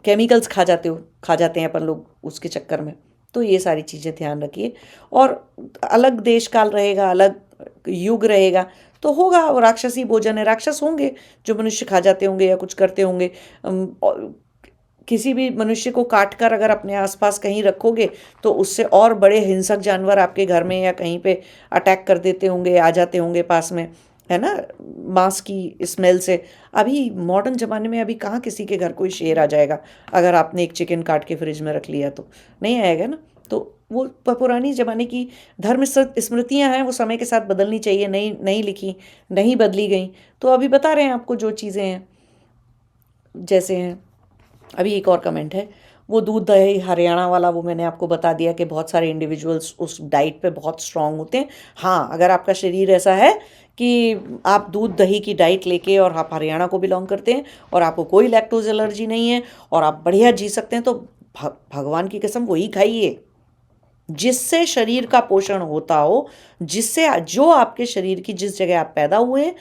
Speaker 1: केमिकल्स खा जाते हैं अपन लोग उसके चक्कर में। तो ये सारी चीज़ें ध्यान रखिए। और अलग देश काल रहेगा, अलग युग रहेगा, तो होगा। और राक्षसी भोजन है, राक्षस होंगे जो मनुष्य खा जाते होंगे या कुछ करते होंगे। किसी भी मनुष्य को काट कर अगर अपने आसपास कहीं रखोगे, तो उससे और बड़े हिंसक जानवर आपके घर में या कहीं पे अटैक कर देते होंगे, आ जाते होंगे पास में, है ना, मांस की स्मेल से। अभी मॉडर्न ज़माने में अभी कहाँ किसी के घर कोई शेर आ जाएगा? अगर आपने एक चिकन काट के फ्रिज में रख लिया तो नहीं आएगा ना। तो वो पुरानी ज़माने की धर्म स्मृतियाँ हैं, वो समय के साथ बदलनी चाहिए, नहीं नहीं लिखी, नहीं बदली गई। तो अभी बता रहे हैं आपको जो चीज़ें हैं जैसे हैं। अभी एक और कमेंट है, वो दूध दही हरियाणा वाला, वो मैंने आपको बता दिया कि बहुत सारे इंडिविजुअल्स उस डाइट पे बहुत स्ट्रांग होते हैं। हाँ, अगर आपका शरीर ऐसा है कि आप दूध दही की डाइट लेके और आप हरियाणा को बिलोंग करते हैं और आपको कोई लैक्टोज एलर्जी नहीं है और आप बढ़िया जी सकते हैं, तो भगवान की कसम वही खाइए जिससे शरीर का पोषण होता हो, जिससे जो आपके शरीर की, जिस जगह आप पैदा हुए हैं,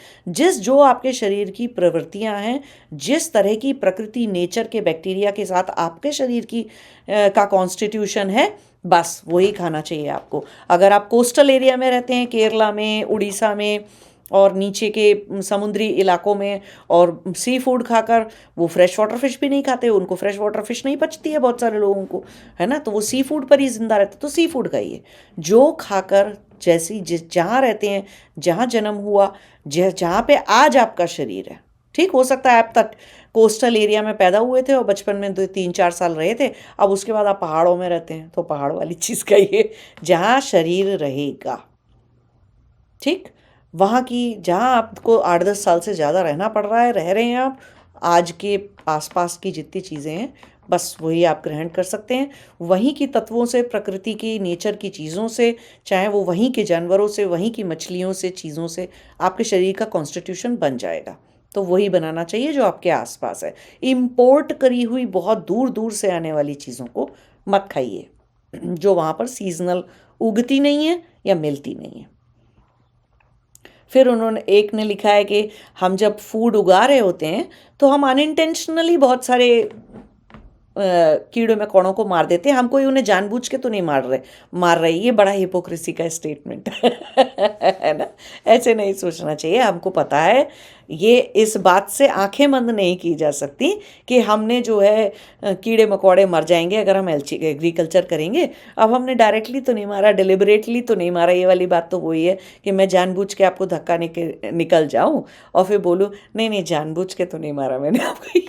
Speaker 1: जो आपके शरीर की प्रवृत्तियां हैं, जिस तरह की प्रकृति नेचर के बैक्टीरिया के साथ आपके शरीर की का कॉन्स्टिट्यूशन है, बस वही खाना चाहिए आपको। अगर आप कोस्टल एरिया में रहते हैं, केरला में, उड़ीसा में और नीचे के समुद्री इलाकों में, और सी फूड खाकर वो फ्रेश वाटर फिश भी नहीं खाते, उनको फ्रेश वाटर फिश नहीं पचती है बहुत सारे लोगों को, है ना, तो वो सी फूड पर ही जिंदा रहते, तो सी फूड खाइए। जो खाकर जैसी जहाँ रहते हैं, जहाँ जन्म हुआ, जहाँ पे आज आपका शरीर है, ठीक हो सकता है आप तक कोस्टल एरिया में पैदा हुए थे और बचपन में 2-3-4 साल रहे थे, अब उसके बाद आप पहाड़ों में रहते हैं, तो पहाड़ वाली चीज़ खाइए जहाँ शरीर रहेगा, ठीक। वहाँ की, जहाँ आपको 8-10 साल से ज़्यादा रहना पड़ रहा है, रह रहे हैं आप, आज के आसपास की जितनी चीज़ें हैं बस वही आप ग्रहण कर सकते हैं। वहीं की तत्वों से, प्रकृति की, नेचर की चीज़ों से, चाहे वो वहीं के जानवरों से, वहीं की मछलियों से, चीज़ों से आपके शरीर का कॉन्स्टिट्यूशन बन जाएगा। तो वही बनाना चाहिए जो आपके आसपास है। इम्पोर्ट करी हुई बहुत दूर दूर से आने वाली चीज़ों को मत खाइए जो वहाँ पर सीजनल उगती नहीं है या मिलती नहीं है। फिर उन्होंने, एक ने लिखा है कि हम जब फूड उगा रहे होते हैं तो हम अनइंटेंशनली बहुत सारे कीड़े मकोड़ों को मार देते हैं, हम कोई उन्हें जानबूझ के तो नहीं मार रहे। ये बड़ा हिपोक्रेसी का स्टेटमेंट है ना, ऐसे नहीं सोचना चाहिए। हमको पता है, ये इस बात से आंखें बंद नहीं की जा सकती कि हमने जो है कीड़े मकोड़े मर जाएंगे अगर हम एग्रीकल्चर करेंगे। अब हमने डायरेक्टली तो नहीं मारा, डिलिबरेटली तो नहीं मारा। ये वाली बात तो वही है कि मैं जानबूझ के आपको धक्का निकल जाऊं और फिर बोलूं नहीं नहीं जानबूझ के तो नहीं मारा मैंने आपको।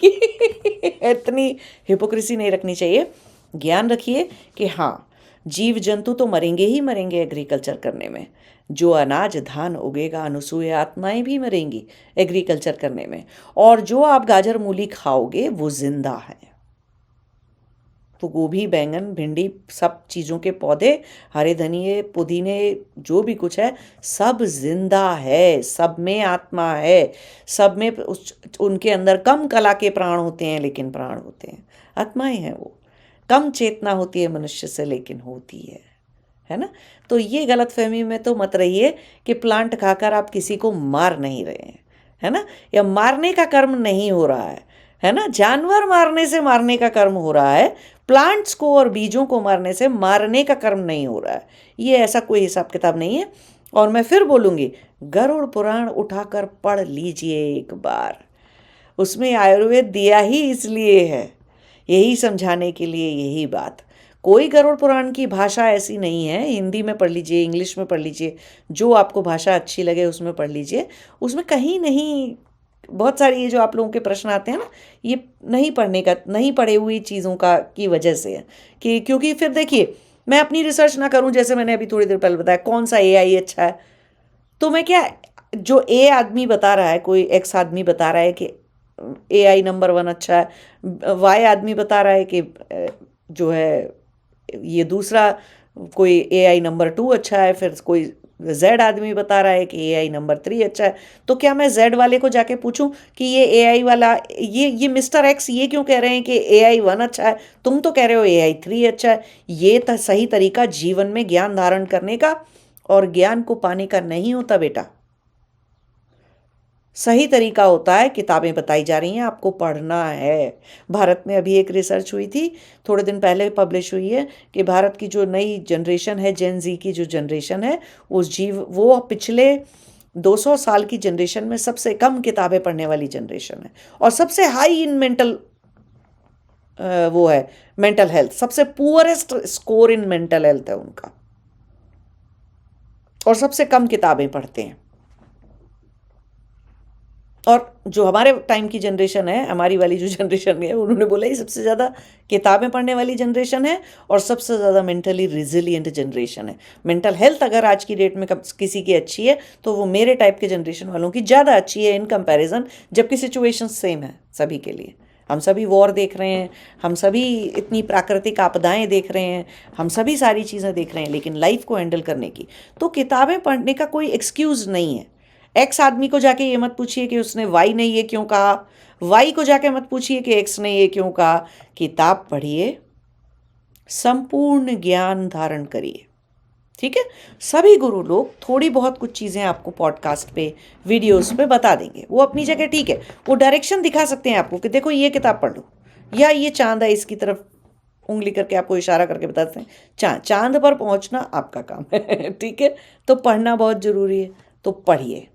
Speaker 1: इतनी हिपोक्रेसी नहीं रखनी चाहिए। ज्ञान रखिए कि हाँ, जीव जंतु तो मरेंगे ही मरेंगे एग्रीकल्चर करने में। जो अनाज धान उगेगा, अनुसूया आत्माएं भी मरेंगी एग्रीकल्चर करने में। और जो आप गाजर मूली खाओगे वो जिंदा है। तो गोभी, बैंगन, भिंडी, सब चीज़ों के पौधे, हरे धनिए, पुदीने, जो भी कुछ है सब जिंदा है, सब में आत्मा है, सब में उनके अंदर कम कला के प्राण होते हैं लेकिन प्राण होते हैं, आत्माएं हैं वो। कम चेतना होती है मनुष्य से लेकिन होती है ना। तो ये गलत फहमी में तो मत रहिए कि प्लांट खाकर आप किसी को मार नहीं रहे हैं, है ना, या मारने का कर्म नहीं हो रहा है ना। जानवर मारने से मारने का कर्म हो रहा है, प्लांट्स को और बीजों को मारने से मारने का कर्म नहीं हो रहा है। ये ऐसा कोई हिसाब किताब नहीं है। और मैं फिर बोलूँगी, गरुड़ पुराण उठाकर पढ़ लीजिए एक बार। उसमें आयुर्वेद दिया ही इसलिए है, यही समझाने के लिए, यही बात। कोई गरुड़ पुराण की भाषा ऐसी नहीं है। हिंदी में पढ़ लीजिए, इंग्लिश में पढ़ लीजिए, जो आपको भाषा अच्छी लगे उसमें पढ़ लीजिए। उसमें कहीं नहीं, बहुत सारी ये जो आप लोगों के प्रश्न आते हैं ना, ये नहीं पढ़े हुई चीज़ों का की वजह से है कि, क्योंकि फिर देखिए, मैं अपनी रिसर्च ना करूं, जैसे मैंने अभी थोड़ी देर पहले बताया कौन सा एआई अच्छा है, तो मैं क्या, जो ए आदमी बता रहा है, कोई एक्स आदमी बता रहा है कि एआई नंबर 1 अच्छा है, वाई आदमी बता रहा है कि जो है ये दूसरा कोई एआई नंबर 2 अच्छा है, फिर कोई जेड आदमी बता रहा है कि एआई नंबर 3 अच्छा है। तो क्या मैं जेड वाले को जाके पूछूं कि ये एआई वाला, ये मिस्टर एक्स ये क्यों कह रहे हैं कि एआई 1 अच्छा है, तुम तो कह रहे हो एआई 3 अच्छा है। ये सही तरीका जीवन में ज्ञान धारण करने का और ज्ञान को पाने का नहीं होता बेटा। सही तरीका होता है, किताबें बताई जा रही हैं, आपको पढ़ना है। भारत में अभी एक रिसर्च हुई थी, थोड़े दिन पहले पब्लिश हुई है, कि भारत की जो नई जनरेशन है, जेन जी की जो जनरेशन है, वो पिछले 200 साल की जनरेशन में सबसे कम किताबें पढ़ने वाली जनरेशन है, और सबसे हाई इन मेंटल हेल्थ, सबसे poorest score in mental health है उनका, और सबसे कम किताबें पढ़ते हैं। और जो हमारे टाइम की जनरेशन है, हमारी वाली जो जनरेशन है, उन्होंने बोला ये सबसे ज़्यादा किताबें पढ़ने वाली जनरेशन है और सबसे ज़्यादा मेंटली रिजिलियंट जनरेशन है। मेंटल हेल्थ अगर आज की डेट में किसी की अच्छी है तो वो मेरे टाइप के जनरेशन वालों की ज़्यादा अच्छी है इन कंपैरिजन, जबकि सिचुएशन सेम है सभी के लिए। हम सभी वॉर देख रहे हैं, हम सभी इतनी प्राकृतिक आपदाएं देख रहे हैं, हम सभी सारी चीज़ें देख रहे हैं, लेकिन लाइफ को हैंडल करने की तो किताबें पढ़ने का कोई एक्सक्यूज़ नहीं है। एक्स आदमी को जाके ये मत पूछिए कि उसने वाई ने ये क्यों कहा, वाई को जाके मत पूछिए कि एक्स ने ये क्यों कहा। किताब पढ़िए, संपूर्ण ज्ञान धारण करिए। ठीक है, सभी गुरु लोग थोड़ी बहुत कुछ चीज़ें आपको पॉडकास्ट पे, वीडियोस पे बता देंगे, वो अपनी जगह ठीक है। वो डायरेक्शन दिखा सकते हैं आपको कि देखो ये किताब पढ़ लो, या ये चांद है इसकी तरफ उंगली करके आपको इशारा करके बताते हैं चांद पर पहुंचना आपका काम है। ठीक है, तो पढ़ना बहुत ज़रूरी है, तो पढ़िए।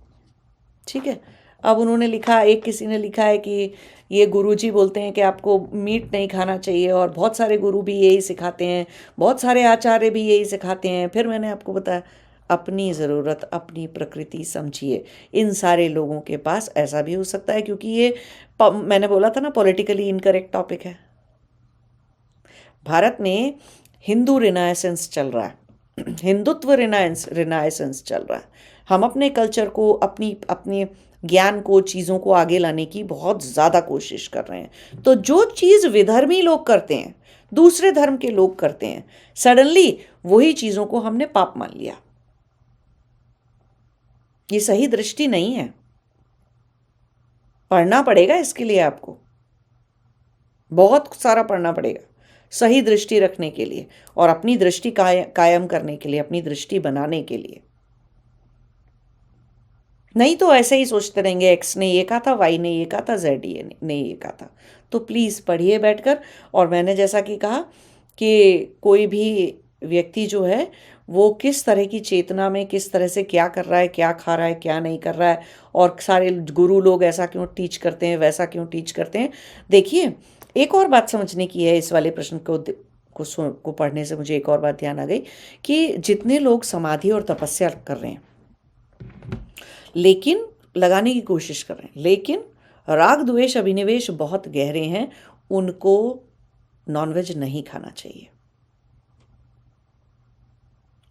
Speaker 1: ठीक है, अब उन्होंने लिखा, एक किसी ने लिखा है कि ये गुरुजी बोलते हैं कि आपको मीट नहीं खाना चाहिए, और बहुत सारे गुरु भी यही सिखाते हैं, बहुत सारे आचार्य भी यही सिखाते हैं। फिर मैंने आपको बताया, अपनी ज़रूरत, अपनी प्रकृति समझिए। इन सारे लोगों के पास ऐसा भी हो सकता है, क्योंकि ये मैंने बोला था ना पॉलिटिकली इनकरेक्ट टॉपिक है। भारत में हिंदू रिनायसेंस चल रहा है, हिंदुत्व रिनायसेंस चल रहा है। हम अपने कल्चर को, अपने ज्ञान को, चीज़ों को आगे लाने की बहुत ज़्यादा कोशिश कर रहे हैं। तो जो चीज़ विधर्मी लोग करते हैं, दूसरे धर्म के लोग करते हैं, सडनली वही चीज़ों को हमने पाप मान लिया। ये सही दृष्टि नहीं है। पढ़ना पड़ेगा इसके लिए, आपको बहुत सारा पढ़ना पड़ेगा सही दृष्टि रखने के लिए, और अपनी दृष्टि कायम करने के लिए, अपनी दृष्टि बनाने के लिए। नहीं तो ऐसे ही सोचते रहेंगे, एक्स ने ये कहा था, वाई ने ये कहा था, जेड ने ये कहा था। तो प्लीज़ पढ़िए बैठकर। और मैंने जैसा कि कहा कि कोई भी व्यक्ति जो है वो किस तरह की चेतना में, किस तरह से क्या कर रहा है, क्या खा रहा है, क्या नहीं कर रहा है, और सारे गुरु लोग ऐसा क्यों टीच करते हैं, वैसा क्यों टीच करते हैं। देखिए, एक और बात समझने की है, इस वाले प्रश्न को पढ़ने से मुझे एक और बात ध्यान आ गई कि जितने लोग समाधि और तपस्या कर रहे हैं, लेकिन लगाने की कोशिश कर रहे हैं, लेकिन राग द्वेष अभिनिवेश बहुत गहरे हैं, उनको नॉनवेज नहीं खाना चाहिए।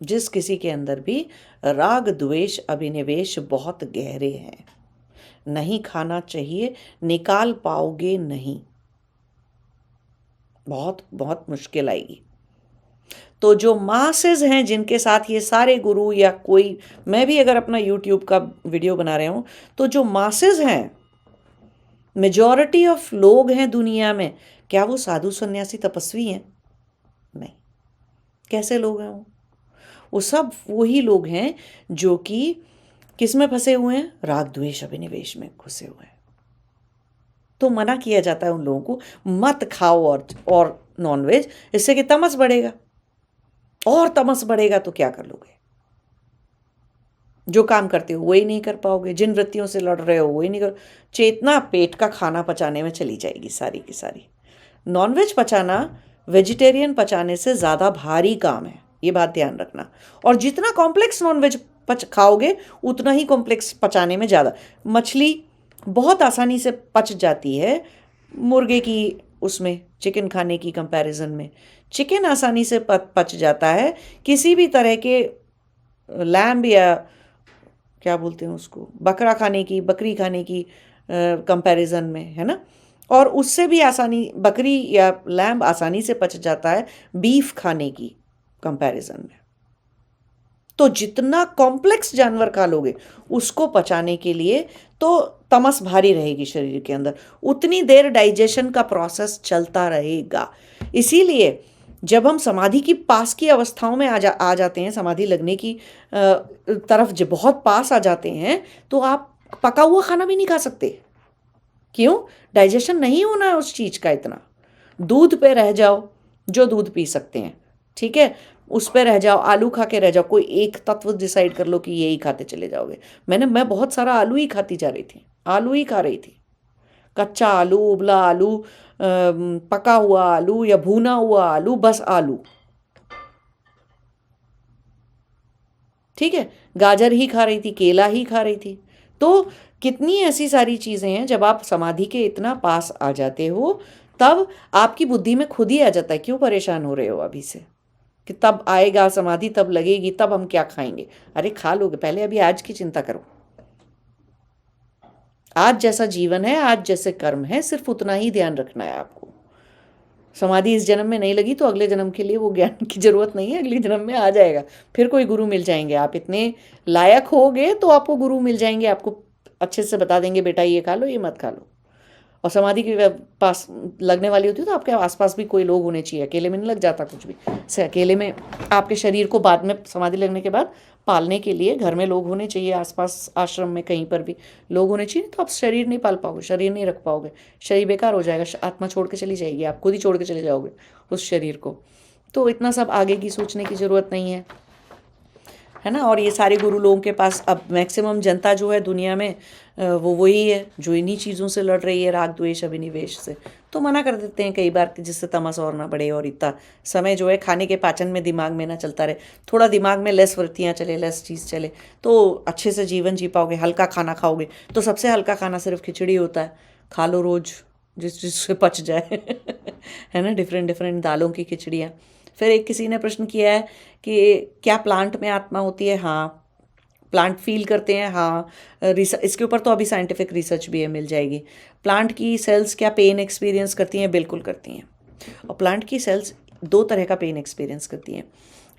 Speaker 1: जिस किसी के अंदर भी राग द्वेष अभिनिवेश बहुत गहरे हैं, नहीं खाना चाहिए। निकाल पाओगे नहीं, बहुत बहुत मुश्किल आएगी। तो जो मासेस हैं जिनके साथ ये सारे गुरु, या कोई, मैं भी अगर अपना यूट्यूब का वीडियो बना रहे हूँ, तो जो मासेस हैं, मेजॉरिटी ऑफ लोग हैं दुनिया में, क्या वो साधु सन्यासी तपस्वी हैं? नहीं। कैसे लोग हैं वो सब वही लोग हैं जो कि किस में फंसे हुए हैं? राग द्वेष अभिनिवेश में घुसे हुए हैं। तो मना किया जाता है उन लोगों को, मत खाओ और नॉनवेज, इससे कि तमस बढ़ेगा, और तमस बढ़ेगा तो क्या कर लोगे? जो काम करते हो वही नहीं कर पाओगे, जिन वृत्तियों से लड़ रहे हो वही नहीं कर। चेतना पेट का खाना पचाने में चली जाएगी सारी की सारी। नॉनवेज पचाना वेजिटेरियन पचाने से ज़्यादा भारी काम है, ये बात ध्यान रखना। और जितना कॉम्प्लेक्स नॉनवेज खाओगे उतना ही कॉम्प्लेक्स पचाने में ज़्यादा। मछली बहुत आसानी से पच जाती है मुर्गे की, उसमें चिकन खाने की कंपैरिजन में चिकन आसानी से पच जाता है किसी भी तरह के लैम्ब, या क्या बोलते हैं उसको, बकरी खाने की कंपैरिजन में, है ना। और उससे भी आसानी, बकरी या लैम्ब आसानी से पच जाता है बीफ खाने की कंपैरिजन में। तो जितना कॉम्प्लेक्स जानवर खा लोगे उसको पचाने के लिए तो तमस भारी रहेगी शरीर के अंदर, उतनी देर डाइजेशन का प्रोसेस चलता रहेगा। इसीलिए जब हम समाधि की पास की अवस्थाओं में आ जाते हैं, समाधि लगने की तरफ जब बहुत पास आ जाते हैं, तो आप पका हुआ खाना भी नहीं खा सकते। क्यों? डाइजेशन नहीं होना है उस चीज़ का इतना। दूध पे रह जाओ, जो दूध पी सकते हैं, ठीक है, उस पे रह जाओ, आलू खा के रह जाओ, कोई एक तत्व डिसाइड कर लो कि यही खाते चले जाओगे। मैं बहुत सारा आलू ही खाती जा रही थी, आलू ही खा रही थी, कच्चा आलू, उबला आलू, पका हुआ आलू या भुना हुआ आलू, बस आलू। ठीक है, गाजर ही खा रही थी, केला ही खा रही थी। तो कितनी ऐसी सारी चीज़ें हैं, जब आप समाधि के इतना पास आ जाते हो तब आपकी बुद्धि में खुद ही आ जाता है, क्यों परेशान हो रहे हो अभी से, कि तब आएगा समाधि, तब लगेगी, तब हम क्या खाएंगे। अरे खा लोगे, पहले अभी आज की चिंता करो। आज जैसा जीवन है, आज जैसे कर्म है, सिर्फ उतना ही ध्यान रखना है आपको। समाधि इस जन्म में नहीं लगी तो अगले जन्म के लिए वो ज्ञान की जरूरत नहीं है, अगले जन्म में आ जाएगा, फिर कोई गुरु मिल जाएंगे। आप इतने लायक होगे तो आपको गुरु मिल जाएंगे, आपको अच्छे से बता देंगे बेटा ये खा लो, ये मत खा लो। और समाधि के पास लगने वाली होती है तो आपके आसपास भी कोई लोग होने चाहिए, अकेले में नहीं लग जाता कुछ भी। से अकेले में आपके शरीर को बाद में समाधि लगने के बाद पालने के लिए घर में लोग होने चाहिए, आसपास आश्रम में कहीं पर भी लोग होने चाहिए, तो आप शरीर नहीं पाल पाओगे, शरीर नहीं रख पाओगे, शरीर बेकार हो जाएगा, आत्मा छोड़ के चली जाएगी, आप खुद ही छोड़ के चले जाओगे उस शरीर को। तो इतना सब आगे की सोचने की ज़रूरत नहीं है ना। और ये सारे गुरु लोगों के पास अब मैक्सिमम जनता जो है दुनिया में वो वही है जो इन्हीं चीज़ों से लड़ रही है, राग द्वेष अभिनिवेश से। तो मना कर देते हैं कई बार कि जिससे तमस और ना बढ़े और इतना समय जो है खाने के पाचन में दिमाग में ना चलता रहे, थोड़ा दिमाग में लेस वृत्तियाँ चले, लेस चीज़ चले, तो अच्छे से जीवन जी पाओगे। हल्का खाना खाओगे तो सबसे हल्का खाना सिर्फ खिचड़ी होता है, खा लो रोज़ जिससे पच जाए है ना, डिफरेंट डिफरेंट दालों की खिचड़ियाँ। फिर एक किसी ने प्रश्न किया है कि क्या प्लांट में आत्मा होती है? हाँ, प्लांट फील करते हैं, हाँ। इसके ऊपर तो अभी साइंटिफिक रिसर्च भी है, मिल जाएगी। प्लांट की सेल्स क्या पेन एक्सपीरियंस करती हैं? बिल्कुल करती हैं। और प्लांट की सेल्स दो तरह का पेन एक्सपीरियंस करती हैं।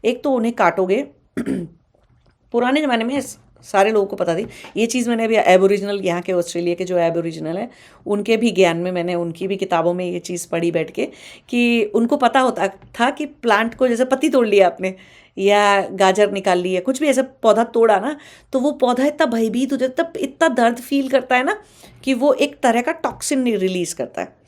Speaker 1: एक तो उन्हें काटोगे पुराने ज़माने में सारे लोगों को पता थी ये चीज़। मैंने अभी एबोरिजिनल यहाँ के ऑस्ट्रेलिया के जो एबोरिजिनल है उनके भी ज्ञान में, मैंने उनकी भी किताबों में ये चीज़ पढ़ी बैठ के, कि उनको पता होता था कि प्लांट को जैसे पत्ती तोड़ लिया आपने या गाजर निकाल ली है, कुछ भी ऐसा पौधा तोड़ा ना, तो वो पौधा इतना भयभीत हो जाता है, इतना दर्द फील करता है ना कि वो एक तरह का टॉक्सिन रिलीज करता है।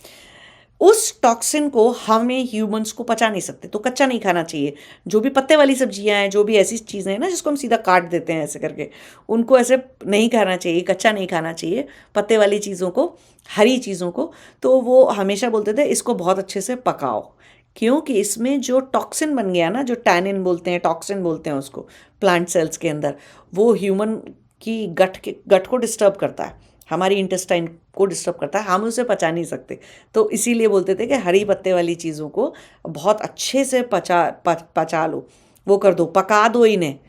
Speaker 1: उस टॉक्सिन को हमें ह्यूमंस को पचा नहीं सकते, तो कच्चा नहीं खाना चाहिए। जो भी पत्ते वाली सब्जियां हैं, जो भी ऐसी चीज़ें हैं ना जिसको हम सीधा काट देते हैं ऐसे करके, उनको ऐसे नहीं खाना चाहिए, कच्चा नहीं खाना चाहिए पत्ते वाली चीज़ों को, हरी चीज़ों को। तो वो हमेशा बोलते थे इसको बहुत अच्छे से पकाओ, क्योंकि इसमें जो टॉक्सिन बन गया ना, जो टैनिन बोलते हैं, टॉक्सिन बोलते हैं उसको, प्लांट सेल्स के अंदर, वो ह्यूमन की गट को डिस्टर्ब करता है, हमारी इंटेस्टाइन को डिस्टर्ब करता है, हम उसे पचा नहीं सकते। तो इसीलिए बोलते थे कि हरी पत्ते वाली चीज़ों को बहुत अच्छे से पचा लो, वो कर दो, पका दो इन्हें,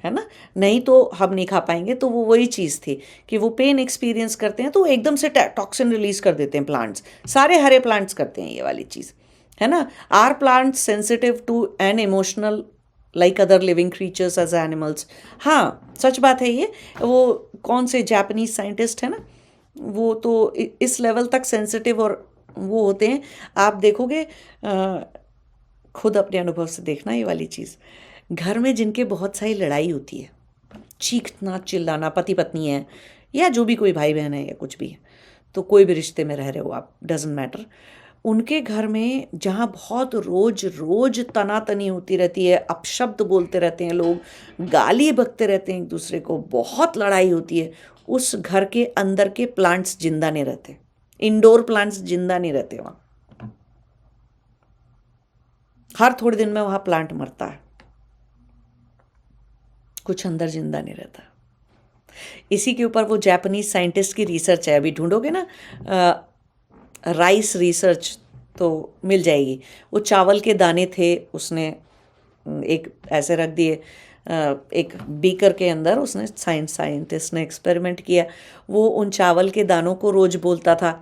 Speaker 1: है ना, नहीं तो हम नहीं खा पाएंगे। तो वो वही चीज़ थी कि वो पेन एक्सपीरियंस करते हैं तो एकदम से टॉक्सिन रिलीज कर देते हैं प्लांट्स, सारे हरे प्लांट्स करते हैं ये वाली चीज़, है ना। Are plant sensitive to an emotional like other living creatures as animals? हाँ, सच बात है ये। वो कौन से जापानीज साइंटिस्ट है ना, वो तो इस लेवल तक सेंसिटिव और वो होते हैं। आप देखोगे, खुद अपने अनुभव से देखना ये वाली चीज़। घर में जिनके बहुत सारी लड़ाई होती है, चीखना चिल्लाना, पति पत्नी है या जो भी कोई भाई बहन है या कुछ भी है, तो कोई भी रिश्ते में रह रहे हो आप, डजेंट मैटर, उनके घर में जहाँ बहुत रोज रोज तनातनी होती रहती है, अपशब्द बोलते रहते हैं लोग, गाली बकते रहते हैं एक दूसरे को, बहुत लड़ाई होती है, उस घर के अंदर के प्लांट्स जिंदा नहीं रहते, इंडोर प्लांट्स जिंदा नहीं रहते वहाँ। हर थोड़े दिन में वहाँ प्लांट मरता है, कुछ अंदर जिंदा नहीं रहता। इसी के ऊपर वो जापानीज साइंटिस्ट की रिसर्च है, अभी ढूंढोगे ना राइस रिसर्च तो मिल जाएगी। वो चावल के दाने थे, उसने एक ऐसे रख दिए एक बीकर के अंदर, उसने साइंटिस्ट ने एक्सपेरिमेंट किया। वो उन चावल के दानों को रोज़ बोलता था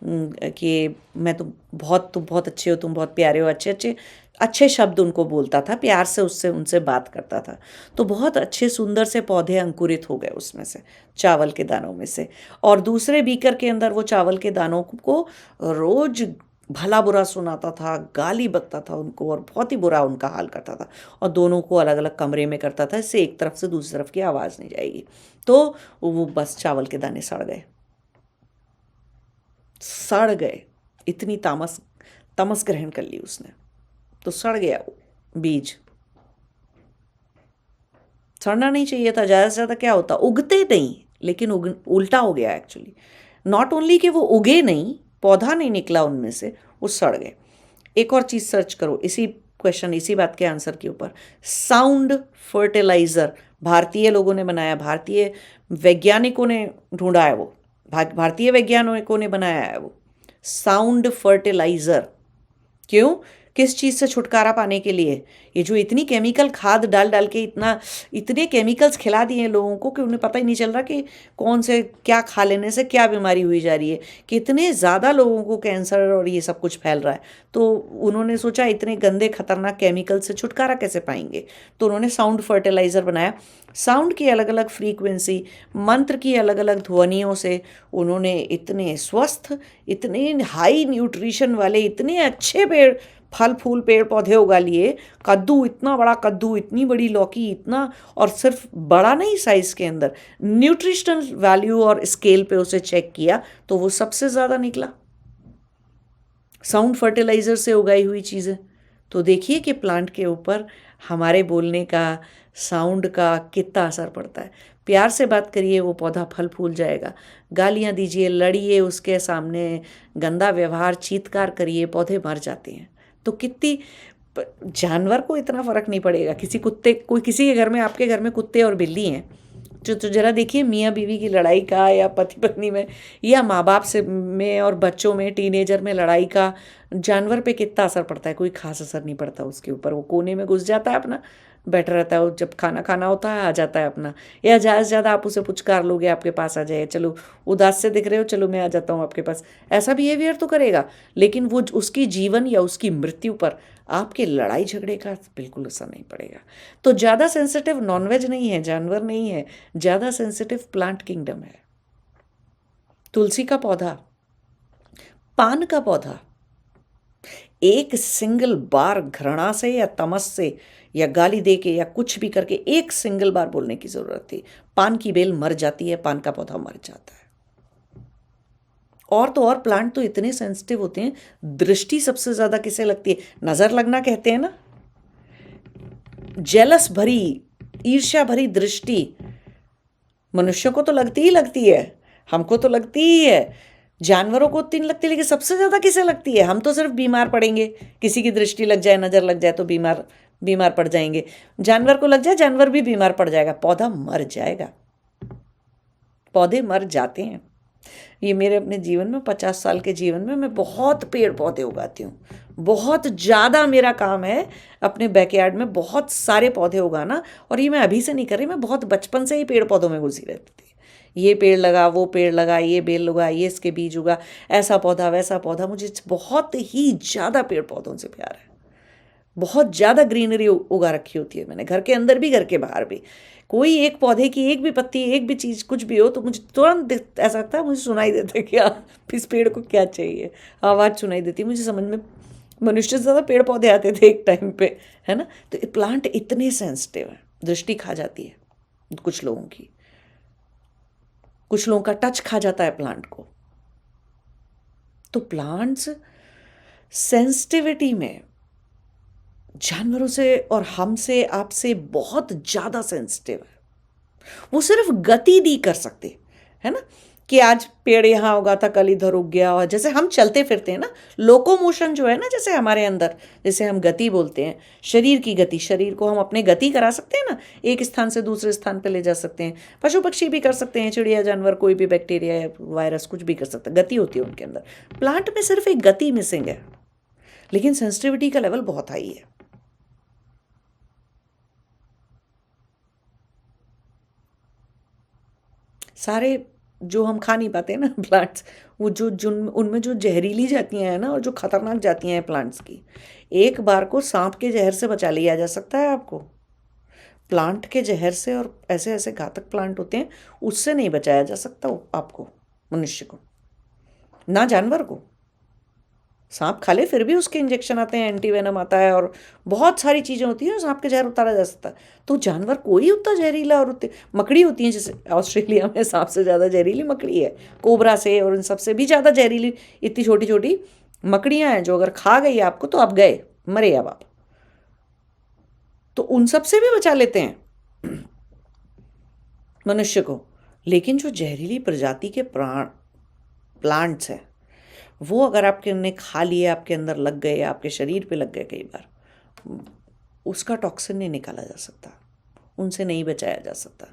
Speaker 1: कि मैं तुम बहुत अच्छे हो, तुम बहुत प्यारे हो, अच्छे अच्छे अच्छे शब्द उनको बोलता था, प्यार से उससे उनसे बात करता था। तो बहुत अच्छे सुंदर से पौधे अंकुरित हो गए उसमें से, चावल के दानों में से। और दूसरे बीकर के अंदर वो चावल के दानों को रोज भला बुरा सुनाता था, गाली बकता था उनको और बहुत ही बुरा उनका हाल करता था, और दोनों को अलग अलग कमरे में करता था, इससे एक तरफ से दूसरी तरफ की आवाज़ नहीं जाएगी। तो वो बस चावल के दाने सड़ गए, इतनी तमस ग्रहण कर ली उसने, तो सड़ गया वो बीज। सड़ना नहीं चाहिए था, ज़्यादा से ज़्यादा क्या होता, उगते नहीं, लेकिन उल्टा हो गया एक्चुअली। नॉट ओनली कि वो उगे नहीं, पौधा नहीं निकला उनमें से, वो सड़ गए। एक और चीज़ सर्च करो, इसी क्वेश्चन इसी बात के आंसर के ऊपर। साउंड फर्टिलाइजर भारतीय लोगों ने बनाया, भारतीय वैज्ञानिकों ने ढूंढा है वो, भारतीय वैज्ञानिकों ने बनाया है वो साउंड फर्टिलाइजर। क्यों? किस चीज़ से छुटकारा पाने के लिए? ये जो इतनी केमिकल खाद डाल डाल के इतने केमिकल्स खिला दिए हैं लोगों को कि उन्हें पता ही नहीं चल रहा कि कौन से क्या खा लेने से क्या बीमारी हुई जा रही है, कितने ज़्यादा लोगों को कैंसर और ये सब कुछ फैल रहा है। तो उन्होंने सोचा इतने गंदे खतरनाक केमिकल से छुटकारा कैसे पाएंगे, तो उन्होंने साउंड फर्टिलाइज़र बनाया। साउंड की अलग अलग फ्रीक्वेंसी, मंत्र की अलग अलग ध्वनियों से उन्होंने इतने स्वस्थ, इतने हाई न्यूट्रिशन वाले, इतने अच्छे पेड़ फल फूल पेड़ पौधे उगा लिए। कद्दू, इतना बड़ा कद्दू, इतनी बड़ी लौकी, इतना, और सिर्फ बड़ा नहीं साइज़ के अंदर, न्यूट्रिशनल वैल्यू और स्केल पे उसे चेक किया तो वो सबसे ज़्यादा निकला साउंड फर्टिलाइज़र से उगाई हुई चीज़ें। तो देखिए कि प्लांट के ऊपर हमारे बोलने का, साउंड का कितना असर पड़ता है। प्यार से बात करिए, वो पौधा फल फूल जाएगा। गालियाँ दीजिए, लड़िए उसके सामने, गंदा व्यवहार, चीत्कार करिए, पौधे मर जाते हैं। तो कितनी जानवर को इतना फ़र्क नहीं पड़ेगा। किसी कुत्ते, कोई किसी के घर में, आपके घर में कुत्ते और बिल्ली हैं, तो जरा देखिए मियाँ बीवी की लड़ाई का, या पति पत्नी में, या माँ बाप से में और बच्चों में, टीनेजर में लड़ाई का जानवर पे कितना असर पड़ता है। कोई खास असर नहीं पड़ता उसके ऊपर। वो कोने में घुस जाता है, अपना बैठा रहता है। वो जब खाना खाना होता है आ जाता है अपना, या ज़्यादा से ज़्यादा आप उसे पुचकार लोगे, आपके पास आ जाए, चलो उदास से दिख रहे हो, चलो मैं आ जाता हूँ आपके पास, ऐसा बिहेवियर तो करेगा। लेकिन वो उसकी जीवन या उसकी मृत्यु पर आपके लड़ाई झगड़े का बिल्कुल असर नहीं पड़ेगा। तो ज़्यादा सेंसिटिव नॉनवेज नहीं है, जानवर नहीं है, ज़्यादा सेंसिटिव प्लांट किंगडम है। तुलसी का पौधा, पान का पौधा, एक सिंगल बार घृणा से या तमस से या गाली दे के या कुछ भी करके एक सिंगल बार बोलने की ज़रूरत थी, पान की बेल मर जाती है, पान का पौधा मर जाता है। और तो और प्लांट तो इतने सेंसिटिव होते हैं। दृष्टि सबसे ज़्यादा किसे लगती है? नज़र लगना कहते हैं ना, जेलस भरी, ईर्ष्या भरी दृष्टि मनुष्यों को तो लगती ही लगती है, हमको तो लगती ही है, जानवरों को उतनी लगती है, लेकिन सबसे ज़्यादा किसे लगती है? हम तो सिर्फ बीमार पड़ेंगे, किसी की दृष्टि लग जाए, नज़र लग जाए तो बीमार पड़ जाएंगे। जानवर को लग जाए, जानवर भी बीमार पड़ जाएगा, पौधा मर जाएगा। पौधे मर जाते हैं। ये मेरे अपने जीवन में, 50 साल के जीवन में, मैं बहुत पेड़ पौधे उगाती हूँ। बहुत ज़्यादा मेरा काम है अपने बैकयार्ड में बहुत सारे पौधे उगाना। और ये मैं अभी से नहीं कर रही, मैं बहुत बचपन से ही पेड़ पौधों में घुसी रहती थी। ये पेड़ लगा, वो पेड़ लगा, ये बेल उगा, ये इसके बीज उगा, ऐसा पौधा वैसा पौधा। मुझे बहुत ही ज़्यादा पेड़ पौधों से प्यार है। बहुत ज़्यादा ग्रीनरी उगा रखी होती है मैंने, घर के अंदर भी घर के बाहर भी। कोई एक पौधे की एक भी पत्ती, एक भी चीज़ कुछ भी हो तो मुझे तुरंत ऐसा लगता है, मुझे सुनाई देता है कि इस पेड़ को क्या चाहिए, आवाज़ सुनाई देती है। मुझे समझ में, मनुष्य से ज़्यादा पेड़ पौधे आते थे एक टाइम पे, है ना। तो प्लांट इतने सेंसिटिव है, दृष्टि खा जाती है कुछ लोगों की, कुछ लोगों का टच खा जाता है प्लांट को। तो प्लांट्स सेंसिटिविटी में जानवरों से और हमसे, आपसे बहुत ज़्यादा सेंसिटिव है। वो सिर्फ गति नहीं कर सकते, है ना, कि आज पेड़ यहाँ उगा था, कल इधर उग गया। और जैसे हम चलते फिरते हैं ना, लोकोमोशन जो है ना, जैसे हमारे अंदर, जैसे हम गति बोलते हैं, शरीर की गति, शरीर को हम अपने गति करा सकते हैं ना, एक स्थान से दूसरे स्थान पे ले जा सकते हैं। पशु पक्षी भी कर सकते हैं, चिड़िया जानवर, कोई भी बैक्टीरिया या वायरस कुछ भी कर सकता है, गति होती है उनके अंदर। प्लांट में सिर्फ एक गति मिसिंग है, लेकिन सेंसिटिविटी का लेवल बहुत हाई है। सारे जो हम खा नहीं पाते ना प्लांट्स, वो जो उनमें जो जहरीली जातियाँ हैं ना, और जो खतरनाक जातियाँ हैं प्लांट्स की, एक बार को सांप के जहर से बचा लिया जा सकता है आपको। प्लांट के जहर से, और ऐसे ऐसे घातक प्लांट होते हैं, उससे नहीं बचाया जा सकता आपको, मनुष्य को, ना जानवर को। सांप खा ले फिर भी उसके इंजेक्शन आते हैं, एंटी वेनम आता है, और बहुत सारी चीज़ें होती हैं, सांप के जहर उतारा जा सकता है। तो जानवर कोई उतना जहरीला, और मकड़ी होती है, जैसे ऑस्ट्रेलिया में सांप से ज़्यादा जहरीली मकड़ी है, कोबरा से और इन सबसे भी ज़्यादा जहरीली इतनी छोटी छोटी मकड़ियाँ हैं, जो अगर खा गई आपको तो आप गए, मरे अब आप। तो उन सब से भी बचा लेते हैं मनुष्य को। लेकिन जो जहरीली प्रजाति के प्लांट्स हैं, वो अगर आपके ने खा लिए, आपके अंदर लग गए, आपके शरीर पे लग गए कई बार, उसका टॉक्सिन नहीं निकाला जा सकता, उनसे नहीं बचाया जा सकता।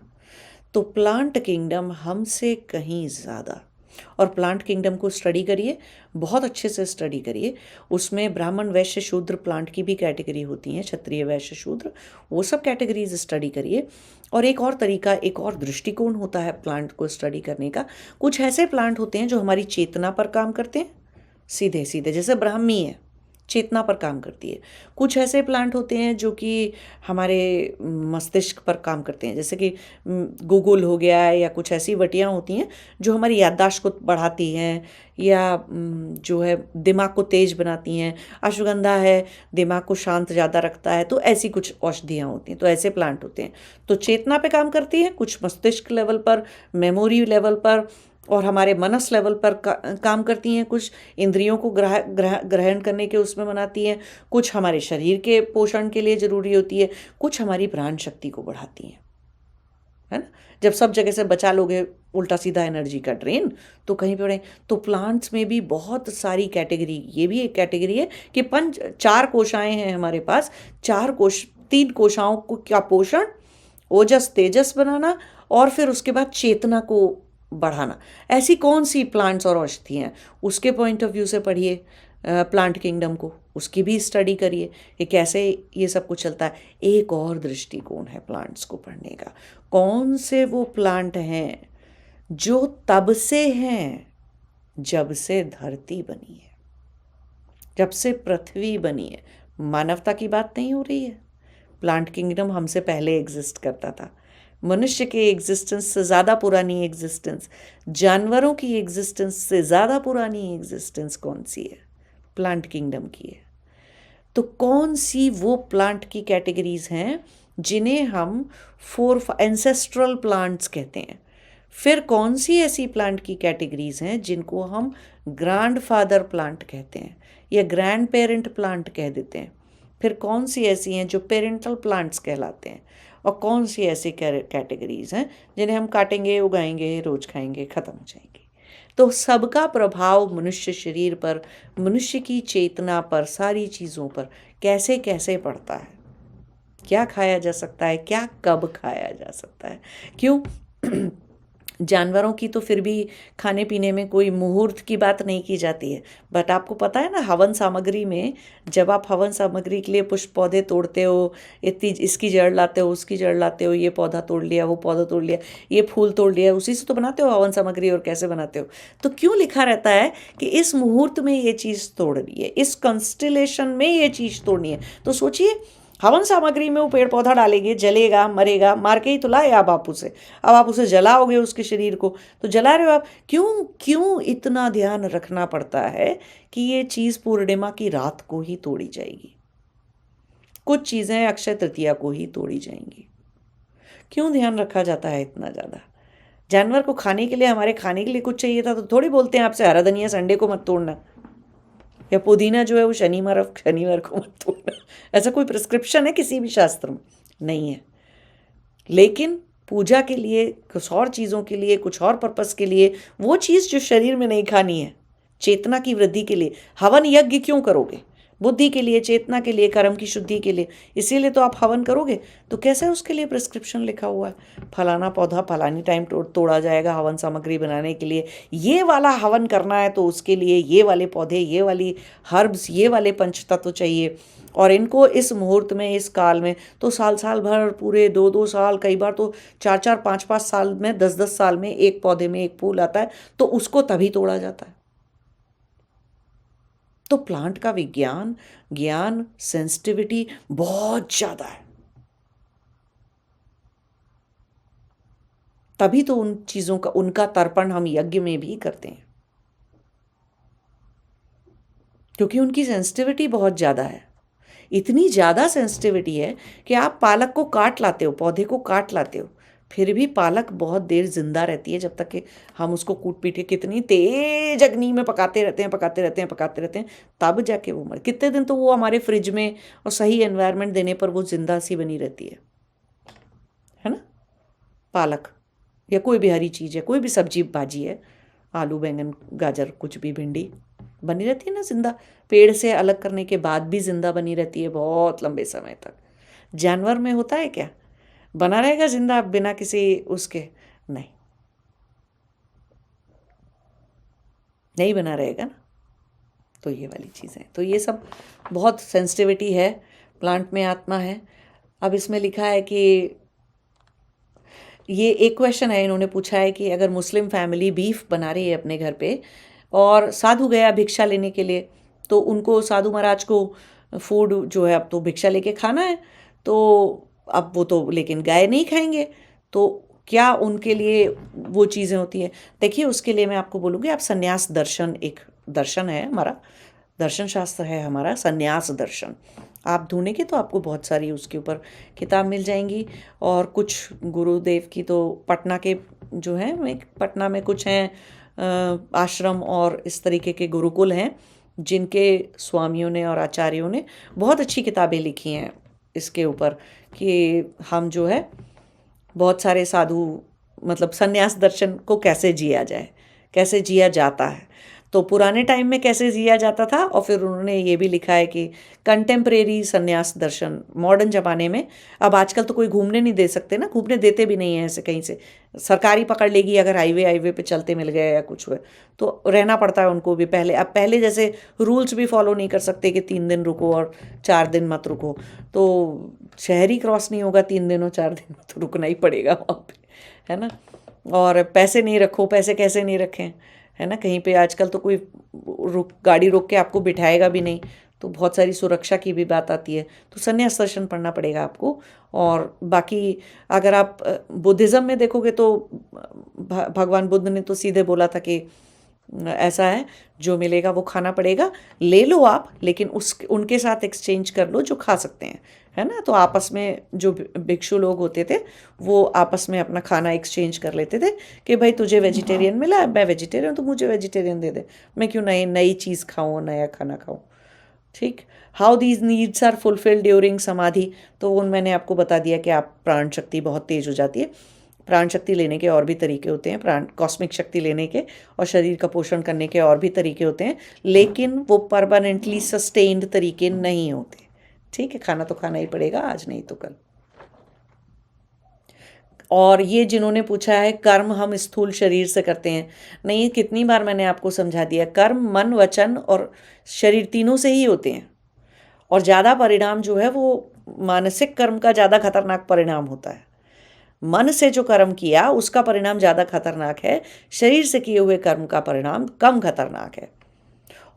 Speaker 1: तो प्लांट किंगडम हमसे कहीं ज़्यादा, और प्लांट किंगडम को स्टडी करिए, बहुत अच्छे से स्टडी करिए। उसमें ब्राह्मण वैश्य शूद्र प्लांट की भी कैटेगरी होती हैं, क्षत्रिय वैश्य शूद्र, वो सब कैटेगरीज स्टडी करिए। और एक और तरीका, एक और दृष्टिकोण होता है प्लांट को स्टडी करने का। कुछ ऐसे प्लांट होते हैं जो हमारी चेतना पर काम करते हैं, सीधे सीधे, जैसे ब्राह्मी है, चेतना पर काम करती है। कुछ ऐसे प्लांट होते हैं जो कि हमारे मस्तिष्क पर काम करते हैं, जैसे कि गूगल हो गया है, या कुछ ऐसी वटियाँ होती हैं जो हमारी याददाश्त को बढ़ाती हैं, या जो है दिमाग को तेज बनाती हैं। अश्वगंधा है, दिमाग को शांत ज़्यादा रखता है। तो ऐसी कुछ औषधियाँ होती हैं, तो ऐसे प्लांट होते हैं। तो चेतना पे काम करती है, कुछ मस्तिष्क लेवल पर, मेमोरी लेवल पर, और हमारे मनस लेवल पर काम करती हैं। कुछ इंद्रियों को ग्रहण करने के उसमें बनाती हैं, कुछ हमारे शरीर के पोषण के लिए ज़रूरी होती है, कुछ हमारी प्राण शक्ति को बढ़ाती हैं, है ना। जब सब जगह से बचा लोगे उल्टा सीधा एनर्जी का ड्रेन, तो कहीं पे तो प्लांट्स में भी बहुत सारी कैटेगरी, ये भी एक कैटेगरी है कि चार कोशाएं हैं हमारे पास। तीन कोशाओं को क्या पोषण, ओजस तेजस बनाना, और फिर उसके बाद चेतना को बढ़ाना। ऐसी कौन सी प्लांट्स और औषधि हैं, उसके पॉइंट ऑफ व्यू से पढ़िए प्लांट किंगडम को, उसकी भी स्टडी करिए कि कैसे ये सब कुछ चलता है। एक और दृष्टिकोण है प्लांट्स को पढ़ने का, कौन से वो प्लांट हैं जो तब से हैं जब से धरती बनी है, जब से पृथ्वी बनी है। मानवता की बात नहीं हो रही है, प्लांट किंगडम हमसे पहले एग्जिस्ट करता था। मनुष्य के एग्जिस्टेंस से ज़्यादा पुरानी एग्जिस्टेंस, जानवरों की एग्जिस्टेंस से ज़्यादा पुरानी एग्जिस्टेंस कौन सी है? प्लांट किंगडम की है। तो कौन सी वो प्लांट की कैटेगरीज हैं जिन्हें हम एंसेस्ट्रल प्लांट्स कहते हैं? फिर कौन सी ऐसी प्लांट की कैटेगरीज हैं जिनको हम ग्रैंडफादर प्लांट कहते हैं या ग्रैंड पेरेंट प्लांट कह देते हैं? फिर कौन सी ऐसी हैं जो पेरेंटल प्लांट्स कहलाते हैं? और कौन सी ऐसी कैटेगरीज हैं जिन्हें हम काटेंगे, उगाएंगे, रोज खाएंगे, ख़त्म हो जाएंगे? तो सबका प्रभाव मनुष्य शरीर पर, मनुष्य की चेतना पर, सारी चीज़ों पर कैसे कैसे पड़ता है। क्या खाया जा सकता है, क्या कब खाया जा सकता है, क्यों? जानवरों की तो फिर भी खाने पीने में कोई मुहूर्त की बात नहीं की जाती है। बट आपको पता है ना, हवन सामग्री में जब आप हवन सामग्री के लिए पुष्प पौधे तोड़ते हो, इतनी इसकी जड़ लाते हो, उसकी जड़ लाते हो, ये पौधा तोड़ लिया, वो पौधा तोड़ लिया, ये फूल तोड़ लिया, उसी से तो बनाते हो हवन सामग्री। और कैसे बनाते हो? तो क्यों लिखा रहता है कि इस मुहूर्त में ये चीज़ तोड़नी है, इस कंस्टिलेशन में ये चीज़ तोड़नी है? तो सोचिए, हवन सामग्री में वो पेड़ पौधा डालेंगे, जलेगा, मरेगा, मार के ही तो लाए आप उसे। अब आप उसे जलाओगे, उसके शरीर को तो जला रहे हो आप। क्यों क्यों इतना ध्यान रखना पड़ता है कि ये चीज़ पूर्णिमा की रात को ही तोड़ी जाएगी, कुछ चीज़ें अक्षय तृतीया को ही तोड़ी जाएंगी? क्यों ध्यान रखा जाता है इतना ज़्यादा? जानवर को खाने के लिए, हमारे खाने के लिए कुछ चाहिए था तो थोड़ी बोलते हैं आपसे हरा धनिया संडे को मत तोड़ना, या पुदीना जो है वो शनिवार को मत तोड़ना। ऐसा कोई प्रिस्क्रिप्शन है किसी भी शास्त्र में? नहीं है। लेकिन पूजा के लिए, कुछ और चीज़ों के लिए, कुछ और पर्पस के लिए, वो चीज़ जो शरीर में नहीं खानी है, चेतना की वृद्धि के लिए हवन यज्ञ क्यों करोगे? बुद्धि के लिए, चेतना के लिए, कर्म की शुद्धि के लिए, इसीलिए तो आप हवन करोगे। तो कैसे उसके लिए प्रिस्क्रिप्शन लिखा हुआ है, फलाना पौधा फलानी टाइम तोड़ा जाएगा हवन सामग्री बनाने के लिए, ये वाला हवन करना है तो उसके लिए ये वाले पौधे, ये वाली हर्ब्स, ये वाले पंचतत्व चाहिए, और इनको इस मुहूर्त में, इस काल में। तो साल साल भर, पूरे 2-2 साल, कई बार तो 4-4, 5-5 साल में, 10-10 साल में एक पौधे में एक फूल आता है, तो उसको तभी तोड़ा जाता है। तो प्लांट का विज्ञान, ज्ञान, सेंसिटिविटी बहुत ज़्यादा है। तभी तो उन चीज़ों का, उनका तर्पण हम यज्ञ में भी करते हैं, क्योंकि उनकी सेंसिटिविटी बहुत ज़्यादा है। इतनी ज़्यादा सेंसिटिविटी है कि आप पालक को काट लाते हो, पौधे को काट लाते हो, फिर भी पालक बहुत देर जिंदा रहती है, जब तक कि हम उसको कूट पीट के कितनी तेज अग्नि में पकाते रहते हैं, तब जाके वो मर। कितने दिन तो वो हमारे फ्रिज में और सही एनवायरनमेंट देने पर वो जिंदा सी बनी रहती है ना। पालक या कोई भी हरी चीज़ है, कोई भी सब्जी भाजी है, आलू, बैंगन, गाजर, कुछ भी, भिंडी, बनी रहती है ना जिंदा, पेड़ से अलग करने के बाद भी जिंदा बनी रहती है बहुत लंबे समय तक। जानवर में होता है क्या, बना रहेगा जिंदा बिना किसी उसके? नहीं, नहीं बना रहेगा ना। तो ये वाली चीज़ें, तो ये सब बहुत सेंसिटिविटी है। प्लांट में आत्मा है। अब इसमें लिखा है कि ये एक क्वेश्चन है, इन्होंने पूछा है कि अगर मुस्लिम फैमिली बीफ बना रही है अपने घर पे और साधु गया भिक्षा लेने के लिए, तो उनको साधु महाराज को फूड जो है अब तो भिक्षा लेके खाना है, तो अब वो तो लेकिन गाय नहीं खाएंगे, तो क्या उनके लिए वो चीज़ें होती हैं? देखिए, उसके लिए मैं आपको बोलूँगी, आप संन्यास दर्शन, एक दर्शन है हमारा, दर्शन शास्त्र है हमारा संन्यास दर्शन, आप ढूंढेंगे तो आपको बहुत सारी उसके ऊपर किताब मिल जाएंगी। और कुछ गुरुदेव की तो पटना के जो हैं, पटना में कुछ हैं आश्रम और इस तरीके के गुरुकुल हैं, जिनके स्वामियों ने और आचार्यों ने बहुत अच्छी किताबें लिखी हैं इसके ऊपर कि हम जो है बहुत सारे साधु, मतलब संन्यास दर्शन को कैसे जिया जाए, कैसे जिया जाता है, तो पुराने टाइम में कैसे जिया जाता था। और फिर उन्होंने ये भी लिखा है कि कंटेम्प्रेरी संन्यास दर्शन मॉडर्न ज़माने में। अब आजकल तो कोई घूमने नहीं दे सकते ना, घूमने देते भी नहीं है ऐसे कहीं से, सरकारी पकड़ लेगी अगर हाईवे पे चलते मिल गए या कुछ हुए तो रहना पड़ता है उनको भी। पहले, अब पहले जैसे रूल्स भी फॉलो नहीं कर सकते कि 3 दिन रुको और 4 दिन मत रुको, तो शहर ही क्रॉस नहीं होगा 3 दिन और 4 दिन में, तो रुकना ही पड़ेगा वहाँ पे, है ना। और पैसे नहीं रखो, पैसे कैसे नहीं रखें, है ना। कहीं पे आजकल तो कोई गाड़ी रोक के आपको बिठाएगा भी नहीं, तो बहुत सारी सुरक्षा की भी बात आती है, तो संन्यास दर्शन पढ़ना पड़ेगा आपको। और बाकी अगर आप बुद्धिज़्म में देखोगे तो भगवान बुद्ध ने तो सीधे बोला था कि ऐसा है, जो मिलेगा वो खाना पड़ेगा, ले लो आप, लेकिन उनके साथ एक्सचेंज कर लो जो खा सकते हैं, है ना। तो आपस में जो भिक्षु लोग होते थे वो आपस में अपना खाना एक्सचेंज कर लेते थे कि भाई तुझे वेजिटेरियन मिला, मैं वेजिटेरियन, तो मुझे वेजिटेरियन दे दे, मैं क्यों नई नई चीज़ खाऊँ, नया खाना खाऊँ, ठीक। How these needs are fulfilled during समाधि, तो उन मैंने आपको बता दिया कि आप प्राण शक्ति बहुत तेज हो जाती है। प्राण शक्ति लेने के और भी तरीके होते हैं, प्राण कॉस्मिक शक्ति लेने के और शरीर का पोषण करने के और भी तरीके होते हैं, लेकिन वो परमानेंटली सस्टेन्ड तरीके नहीं होते, ठीक है। खाना तो खाना ही पड़ेगा, आज नहीं तो कल। और ये जिन्होंने पूछा है कर्म हम स्थूल शरीर से करते हैं, नहीं, कितनी बार मैंने आपको समझा दिया, कर्म मन वचन और शरीर तीनों से ही होते हैं। और ज़्यादा परिणाम जो है वो मानसिक कर्म का ज़्यादा खतरनाक परिणाम होता है। मन से जो कर्म किया उसका परिणाम ज़्यादा खतरनाक है, शरीर से किए हुए कर्म का परिणाम कम खतरनाक है।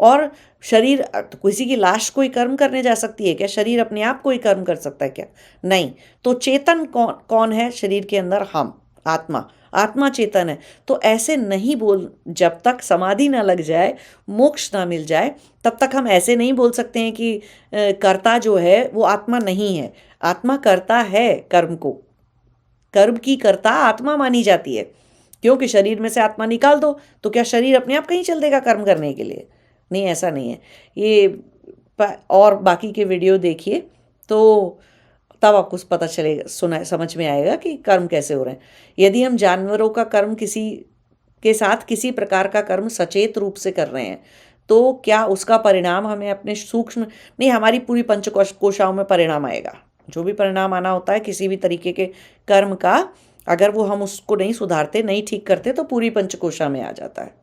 Speaker 1: और शरीर, तो किसी की लाश कोई कर्म करने जा सकती है क्या? शरीर अपने आप कोई कर्म कर सकता है क्या? नहीं। तो चेतन कौन है शरीर के अंदर? हम, आत्मा। आत्मा चेतन है। तो ऐसे नहीं बोल, जब तक समाधि ना लग जाए, मोक्ष ना मिल जाए, तब तक हम ऐसे नहीं बोल सकते हैं कि कर्ता जो है वो आत्मा नहीं है। आत्मा करता है कर्म को, कर्म की कर्ता आत्मा मानी जाती है, क्योंकि शरीर में से आत्मा निकाल दो तो क्या शरीर अपने आप कहीं चल देगा कर्म करने के लिए? नहीं, ऐसा नहीं है ये। और बाकी के वीडियो देखिए तो तब आपको पता चलेगा, सुना, समझ में आएगा कि कर्म कैसे हो रहे हैं। यदि हम जानवरों का कर्म किसी के साथ किसी प्रकार का कर्म सचेत रूप से कर रहे हैं, तो क्या उसका परिणाम हमें अपने सूक्ष्म, नहीं, हमारी पूरी पंचकोशाओं में परिणाम आएगा। जो भी परिणाम आना होता है किसी भी तरीके के कर्म का, अगर वो हम उसको नहीं सुधारते, नहीं ठीक करते, तो पूरी पंचकोशा में आ जाता है,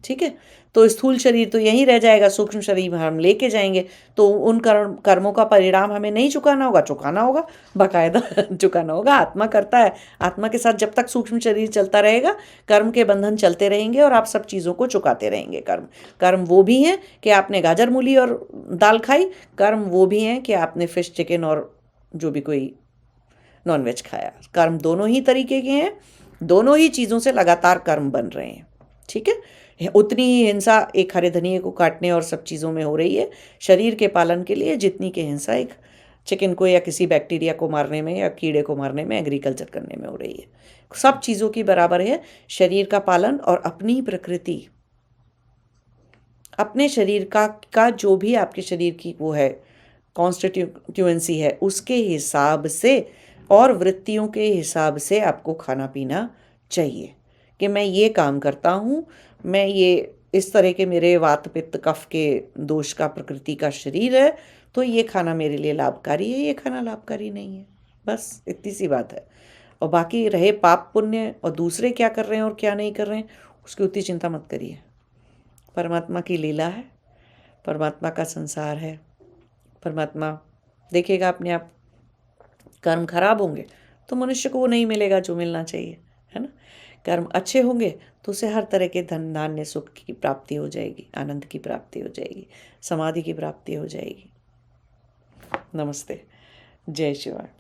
Speaker 1: ठीक है। तो स्थूल शरीर तो यहीं रह जाएगा, सूक्ष्म शरीर हम लेके जाएंगे, तो उन कर्मों का परिणाम हमें नहीं चुकाना होगा, चुकाना होगा, बाकायदा चुकाना होगा। आत्मा करता है, आत्मा के साथ जब तक सूक्ष्म शरीर चलता रहेगा, कर्म के बंधन चलते रहेंगे और आप सब चीज़ों को चुकाते रहेंगे। कर्म वो भी हैं कि आपने गाजर मूली और दाल खाई, कर्म वो भी हैं कि आपने फिश चिकन और जो भी कोई नॉनवेज खाया। कर्म दोनों ही तरीके के हैं, दोनों ही चीज़ों से लगातार कर्म बन रहे हैं, ठीक है। उतनी ही हिंसा एक हरे धनिये को काटने और सब चीज़ों में हो रही है शरीर के पालन के लिए, जितनी की हिंसा एक चिकन को या किसी बैक्टीरिया को मारने में या कीड़े को मारने में, एग्रीकल्चर करने में हो रही है। सब चीज़ों की बराबर है शरीर का पालन और अपनी प्रकृति, अपने शरीर का जो भी आपके शरीर की वो है कॉन्स्टिट्यूएंसी है, उसके हिसाब से और वृत्तियों के हिसाब से आपको खाना पीना चाहिए कि मैं ये काम करता हूँ, मैं ये इस तरह के मेरे वात पित्त कफ के दोष का प्रकृति का शरीर है, तो ये खाना मेरे लिए लाभकारी है, ये खाना लाभकारी नहीं है। बस इतनी सी बात है। और बाकी रहे पाप पुण्य और दूसरे क्या कर रहे हैं और क्या नहीं कर रहे हैं, उसकी उतनी चिंता मत करिए। परमात्मा की लीला है, परमात्मा का संसार है, परमात्मा देखेगा अपने आप। कर्म खराब होंगे तो मनुष्य को वो नहीं मिलेगा जो मिलना चाहिए, है ना। कर्म अच्छे होंगे तो उसे हर तरह के धन धान्य सुख की प्राप्ति हो जाएगी, आनंद की प्राप्ति हो जाएगी, समाधि की प्राप्ति हो जाएगी। नमस्ते, जय शिवाय।